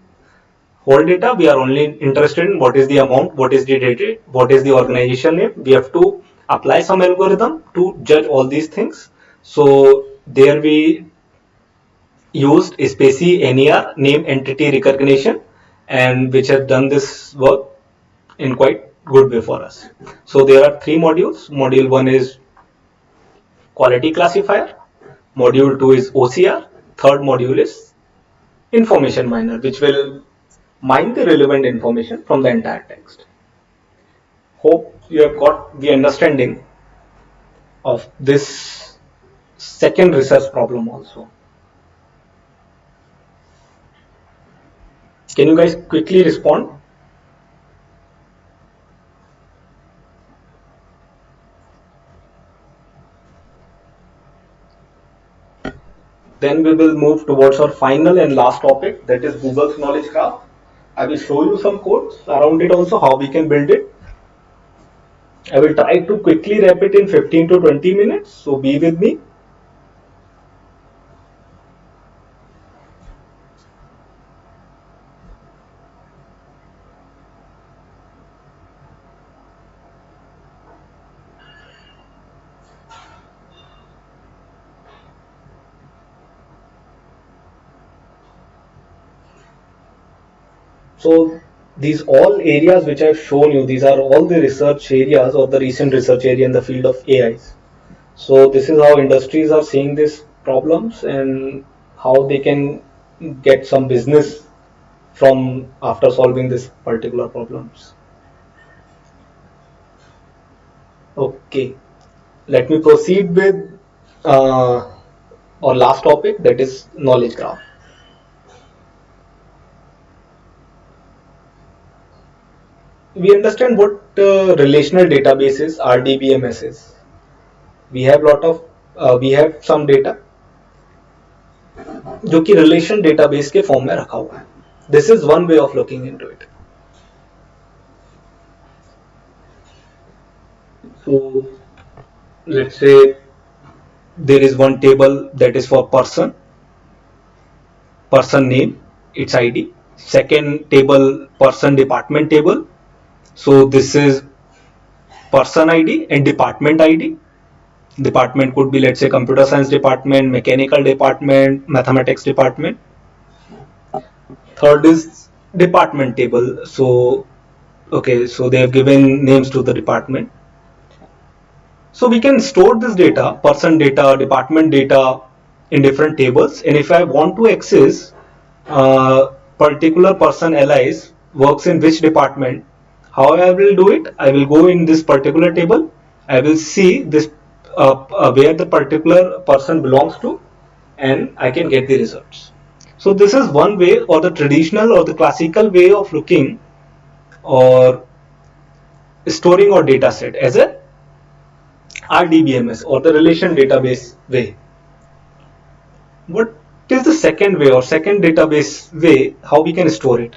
A: whole data. We are only interested in what is the amount, what is the date, what is the organization name. We have to apply some algorithm to judge all these things. So there we used SPACY NER, name entity recognition, and which has done this work in quite good way for us. So there are three modules. Module 1 is quality classifier, module 2 is OCR, third module is information miner, which will mine the relevant information from the entire text. Hope you have got the understanding of this second research problem also. Can you guys quickly respond? Then we will move towards our final and last topic, that is Google's knowledge graph. I will show you some codes around it also, how we can build it. I will try to quickly wrap it in 15 to 20 minutes, so be with me. So these all areas which I have shown you, these are all the research areas or the recent research area in the field of AIs. So this is how industries are seeing these problems and how they can get some business from after solving this particular problems. Okay, let me proceed with our last topic, that is knowledge graph. We understand what relational databases RDBMS is. We have some data जो कि relation database के form में रखा हुआ है. This is one way of looking into it. So let's say there is one table that is for person name, its ID. Second table, person department table. So this is person ID and department ID. Department could be, let's say, computer science department, mechanical department, mathematics department. Third is department table. So okay, so they have given names to the department. So we can store this data, person data, department data, in different tables. And if I want to access particular person LIs works in which department, how I will do it? I will go in this particular table. I will see this where the particular person belongs to, and I can get the results. So this is one way, or the traditional or the classical way of looking or storing our data set as a RDBMS, or the relation database way. What is the second way, or second database way, how we can store it?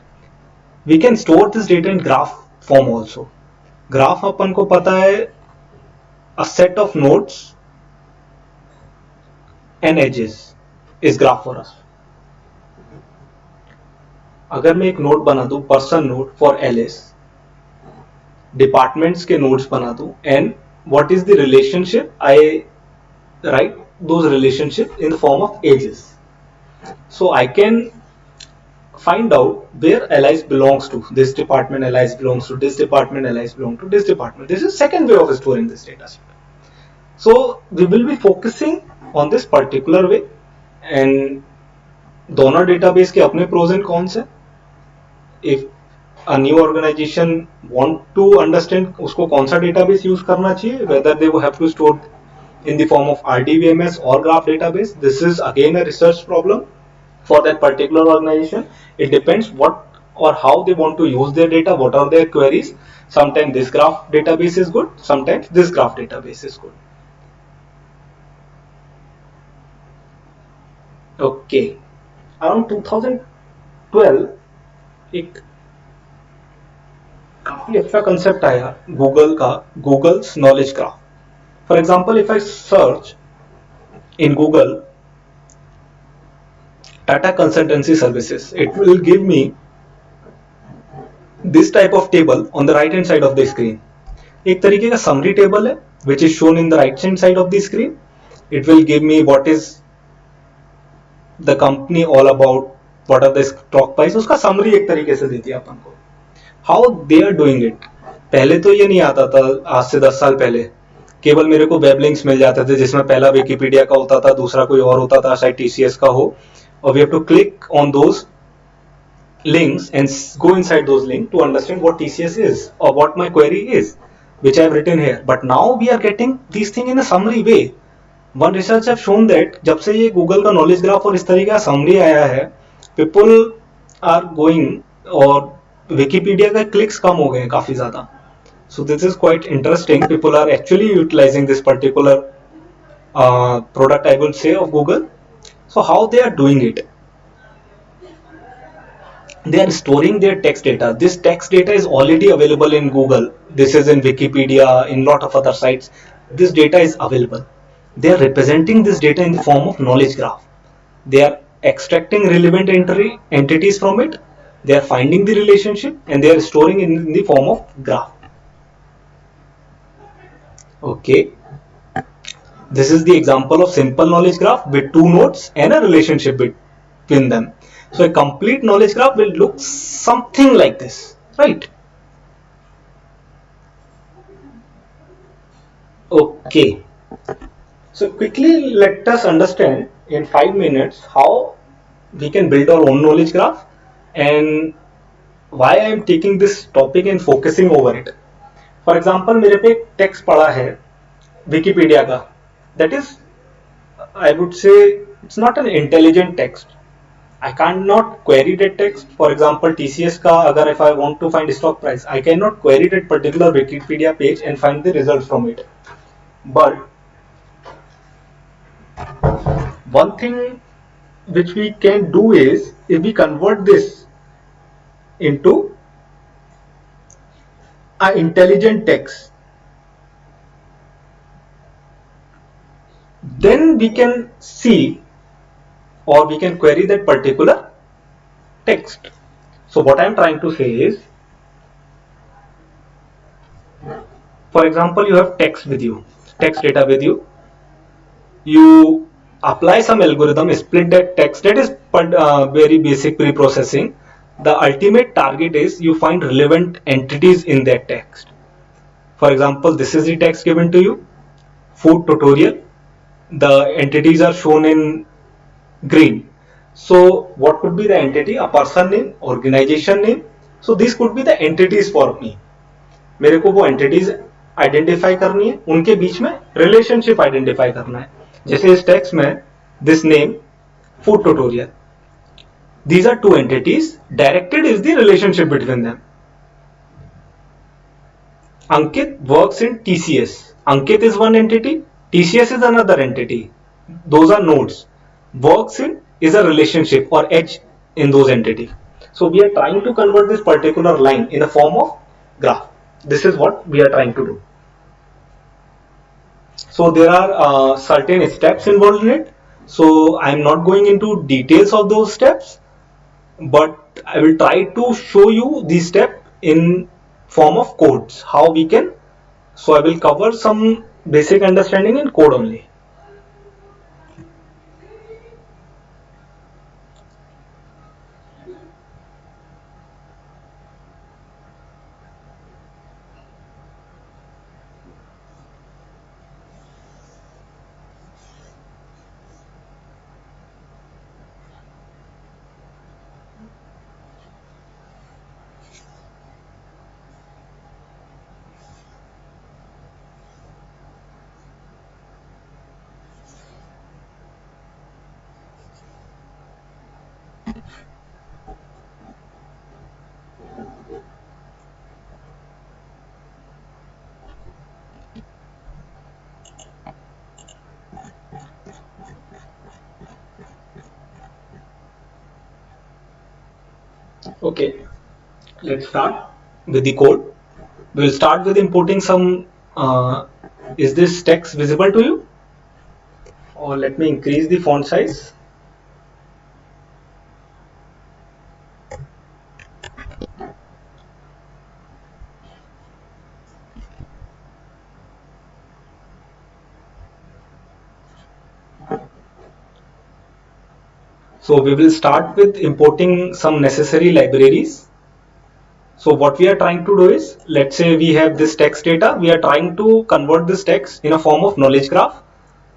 A: We can store this data in graph form also. Graph अपन को पता है a set of nodes and edges is graph for us. अगर मैं एक node बना दूं, person node for Alice, departments के nodes बना दूं, and what is the relationship? I write those relationships in the form of ages. So I can find out where LIs belongs to. This department LIs belongs to this department, LIs belong to this department. This is second way of storing this data set. So we will be focusing on this particular way, and दोनों database के अपने pros and cons है. If a new organization want to understand उसको कौन सा database use करना चाहिए, whether they will have to store in the form of RDBMS or graph database, this is again a research problem for that particular organization. It depends what or how they want to use their data, what are their queries. Sometimes this graph database is good, sometimes this graph database is good. Okay, around 2012 एक काफी अच्छा concept आया Google का, Google's knowledge graph. For example, if I search in Google Tata Consultancy Services, it will give me this type of table on the right hand side of the screen. एक तरीके का summary table है which is shown in the right hand side of the screen. It will give me what is the company all about, what are the stock price, उसका summary एक तरीके से देती है अपन को. How they are doing it, पहले तो ये नहीं आता था. आज से 10 साल पहले केवल मेरे को वेब लिंक्स मिल जाते थे, जिसमें पहला विकिपीडिया का होता था, दूसरा कोई और होता था, शायद टीसीएस का हो, और we have to click on those links and go inside those links to understand what TCS is or what my query is, which I have written here. But now we are getting these things in a summary way. One research have shown that जब से ये Google का knowledge graph और इस तरीके का summary आया है, people are going, और विकिपीडिया का क्लिक्स कम हो गए हैं काफी ज्यादा. So this is quite interesting. People are actually utilizing this particular product, I would say, of Google. So how they are doing it? They are storing their text data. This text data is already available in Google. This is in Wikipedia, in lot of other sites. This data is available. They are representing this data in the form of knowledge graph. They are extracting relevant entities from it. They are finding the relationship and they are storing in the form of graph. Okay. This is the example of simple knowledge graph with two nodes and a relationship between them. So a complete knowledge graph will look something like this, right? Okay. So quickly let us understand in 5 minutes how we can build our own knowledge graph and why I am taking this topic and focusing over it. For example, मेरे पे एक text पड़ा है Wikipedia का. That is, I would say, it's not an intelligent text. I cannot query that text. For example, TCS का अगर if I want to find stock price, I cannot query that particular Wikipedia page and find the results from it. But one thing which we can do is, if we convert this into an intelligent text, then we can see or we can query that particular text. So what I am trying to say is, For example, you have text with you, text data with you. You apply some algorithm, split that text. That is very basic pre-processing. The ultimate target is you find relevant entities in that text. For example, this is the text given to you, food tutorial. The entities are shown in green. So what could be the entity? A person name, organization name. So these could be the entities for me. मेरे को वो entities identify करनी है, उनके बीच में relationship identify करना है. जैसे इस टेक्स्ट में this name food tutorial, these are two entities, directed is the relationship between them. Ankit works in TCS. Ankit is one entity, TCS is another entity. Those are nodes. Works in is a relationship or edge in those entities. So we are trying to convert this particular line in a form of graph. This is what we are trying to do. So there are certain steps involved in it. So I am not going into details of those steps, but I will try to show you these steps in form of codes, how we can. So I will cover some basic understanding in code only. Okay, let's start with the code. We will start with importing some. Is this text visible to you? Or let me increase the font size. So we will start with importing some necessary libraries. So what we are trying to do is, let's say we have this text data, we are trying to convert this text in a form of knowledge graph.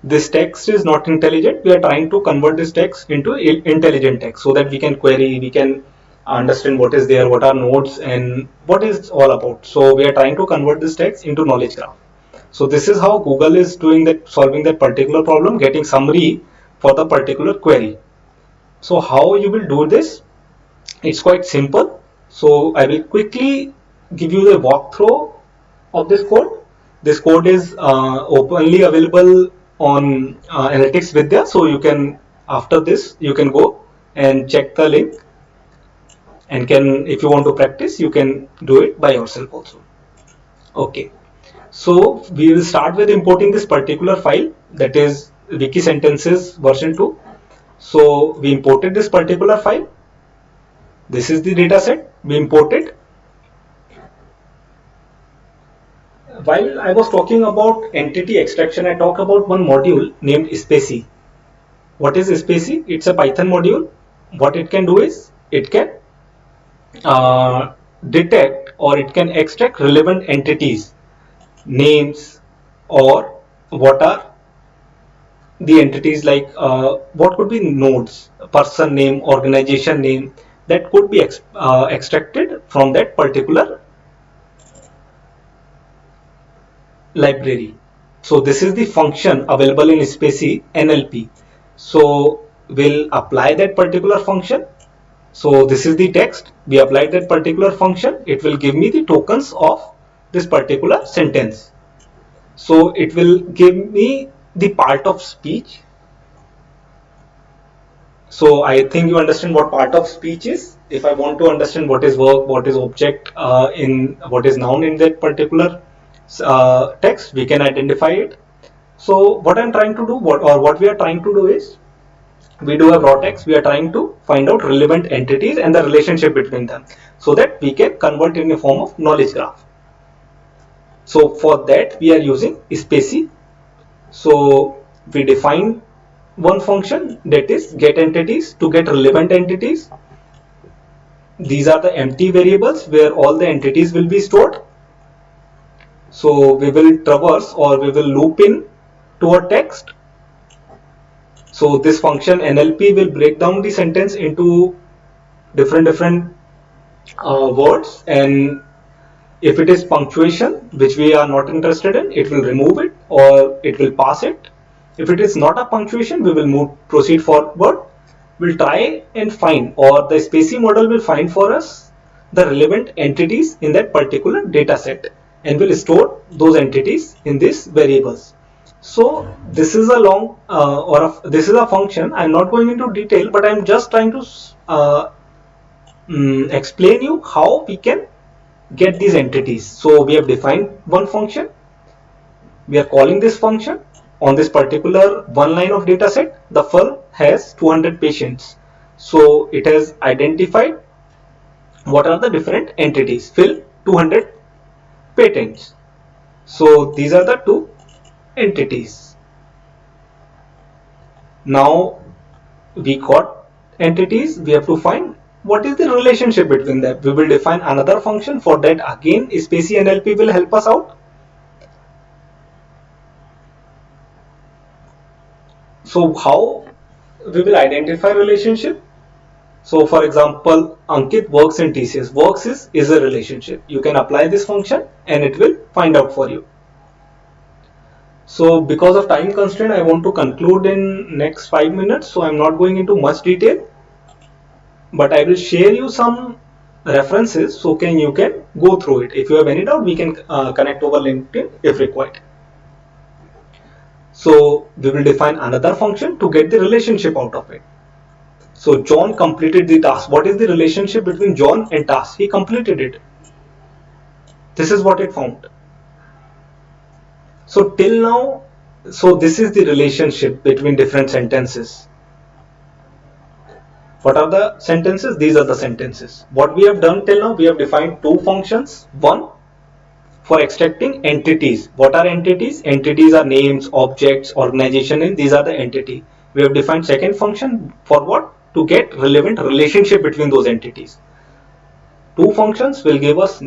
A: This text is not intelligent, we are trying to convert this text into intelligent text so that we can query, we can understand what is there, what are nodes and what is all about. So we are trying to convert this text into knowledge graph. So this is how Google is doing that, solving that particular problem, getting summary for the particular query. So how you will do this? It's quite simple. So I will quickly give you the walkthrough of this code. This code is openly available on Analytics Vidya. So you can, after this, you can go and check the link, and can, if you want to practice, you can do it by yourself also. Okay. So we will start with importing this particular file, that is Wiki Sentences version 2. So we imported this particular file. This is the data set we imported. While I was talking about entity extraction, I talked about one module named Spacy. What is Spacy? It's a Python module. What it can do is, it can detect or it can extract relevant entities, names, or what are the entities, like what could be nodes, person name, organization name, that could be extracted from that particular library. So this is the function available in Spacy NLP. So we'll apply that particular function. So this is the text, we applied that particular function, it will give me the tokens of this particular sentence. So it will give me the part of speech. So I think you understand what part of speech is. If I want to understand what is verb, what is object, in what is noun in that particular text, we can identify it. So what I'm trying to do, what we are trying to do is, we do have raw text, we are trying to find out relevant entities and the relationship between them, so that we can convert in a form of knowledge graph. So for that we are using specie. So we define one function, that is get entities, to get relevant entities. These are the empty variables where all the entities will be stored. So we will traverse, or we will loop in to a text. So this function NLP will break down the sentence into different words, and if it is punctuation which we are not interested in, it will remove it or it will pass it. If it is not a punctuation, we will proceed forward. We'll try and find, or the specie model will find for us the relevant entities in that particular data set, and will store those entities in these variables. So this is a long this is a function. I'm not going into detail, but I'm just trying to explain you how we can get these entities. So we have defined one function. We are calling this function on this particular one line of data set. The firm has 200 patients. So it has identified what are the different entities. Fill 200 patents. So these are the two entities. Now we got entities. We have to find what is the relationship between them. We will define another function. For that, again specie NLP will help us out. So how we will identify relationship? So for example, Ankit works in TCS. Works is a relationship. You can apply this function and it will find out for you. So because of time constraint, I want to conclude in next 5 minutes. So I'm not going into much detail, but I will share you some references so you can go through it. If you have any doubt, we can connect over LinkedIn if required. So we will define another function to get the relationship out of it. So John completed the task. What is the relationship between John and task? He completed it. This is what it found. So till now, so this is the relationship between different sentences. What are the sentences? These are the sentences. What we have done till now, we have defined two functions. One for extracting entities. What are entities? Entities are names, objects, organization name. These are the entity. We have defined second function for what? To get relevant relationship between those entities. Two functions will give us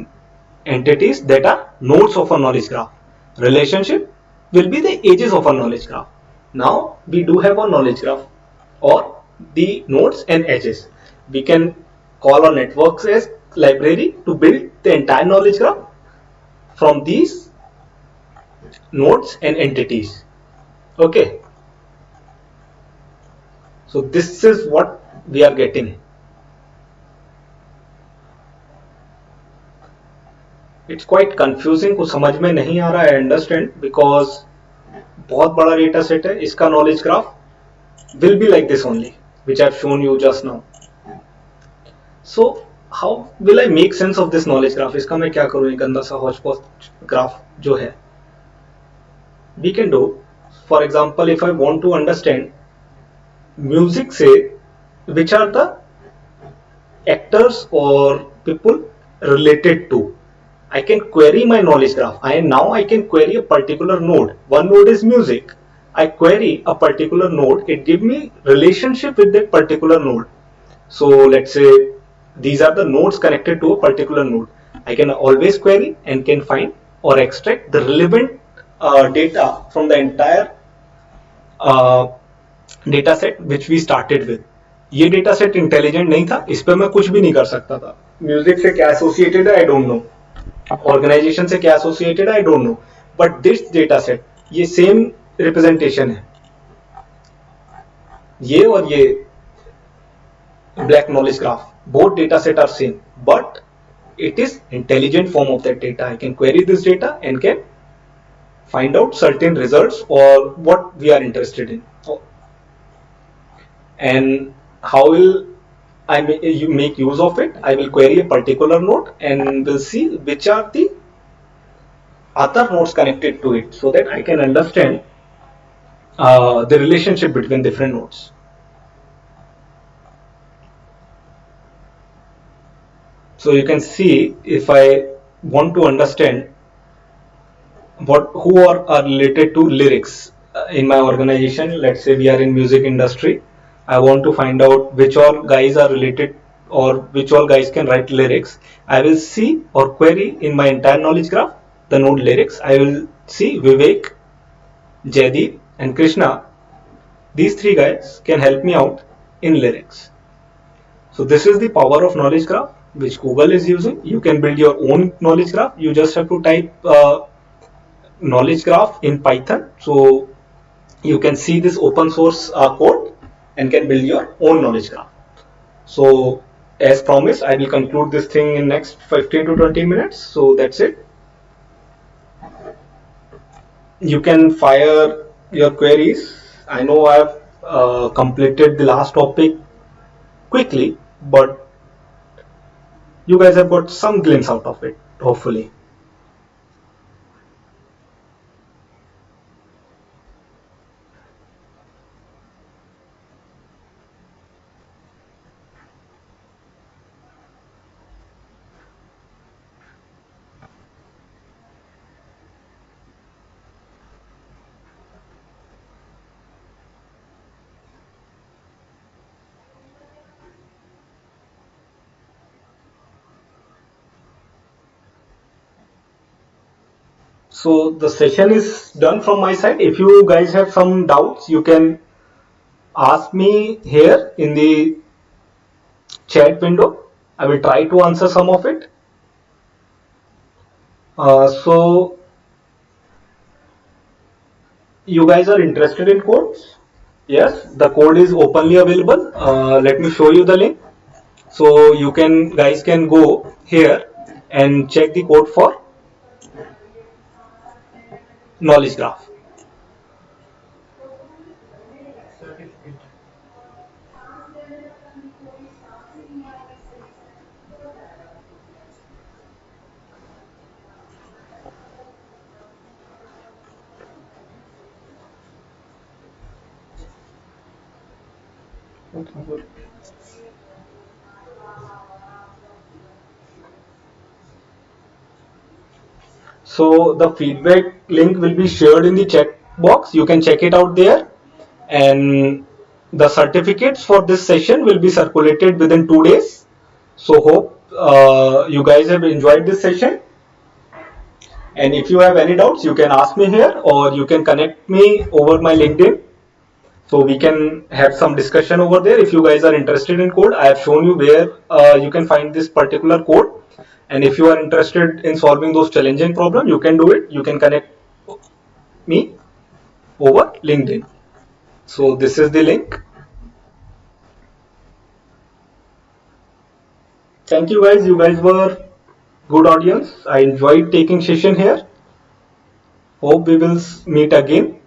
A: entities that are nodes of a knowledge graph. Relationship will be the edges of a knowledge graph. Now we do have a knowledge graph, or the nodes and edges. We can call our networks as library to build the entire knowledge graph from these nodes and entities. Okay, so this is what we are getting. It's quite confusing, कुछ समझ में नहीं आ रहा है, understand, because बहुत बड़ा data set है. इसका knowledge graph will be like this only, which I've shown you just now. So how will I make sense of this knowledge graph? इसका मैं क्या करूँ, ये गंदा सा hodgepodge graph जो है. We can do, for example, if I want to understand music से which are the actors or people related to, I can query my knowledge graph. Now I can query a particular node. One node is music. I query a particular node. It gives me relationship with that particular node. So let's say these are the nodes connected to a particular node. I can always query and can find or extract the relevant data from the entire data set which we started with. ये data set intelligent नहीं था, इस पर मैं कुछ भी नहीं कर सकता था. म्यूजिक से क्या एसोसिएटेड है आई डोंट नो, ऑर्गेनाइजेशन से क्या एसोसिएटेड है I don't know, but this data set ये सेम रिप्रेजेंटेशन है, ये और ये black knowledge graph, both data set are same, but it is intelligent form of that data. I can query this data and can find out certain results or what we are interested in. And how will I make use of it? I will query a particular node and will see which are the other nodes connected to it, so that I can understand the relationship between different nodes. So you can see, if I want to understand are related to lyrics in my organization. Let's say we are in music industry. I want to find out which all guys are related or which all guys can write lyrics. I will see or query in my entire knowledge graph the node lyrics. I will see Vivek, Jaideep and Krishna. These three guys can help me out in lyrics. So this is the power of knowledge graph which Google is using. You can build your own knowledge graph. You just have to type knowledge graph in Python. So you can see this open source code and can build your own knowledge graph. So as promised, I will conclude this thing in next 15 to 20 minutes. So that's it. You can fire your queries. I know I've completed the last topic quickly, but you guys have got some glimpse out of it, hopefully. So the session is done from my side. If you guys have some doubts, you can ask me here in the chat window. I will try to answer some of it. So you guys are interested in codes? Yes, the code is openly available. Let me show you the link. So you guys can go here and check the code for knowledge graph. So the feedback link will be shared in the chat box. You can check it out there. And the certificates for this session will be circulated within 2 days. So hope you guys have enjoyed this session. And if you have any doubts, you can ask me here or you can connect me over my LinkedIn. So we can have some discussion over there. If you guys are interested in code, I have shown you where you can find this particular code. And if you are interested in solving those challenging problems, you can do it. You can connect me over LinkedIn. So this is the link. Thank you guys. You guys were good audience. I enjoyed taking session here. Hope we will meet again.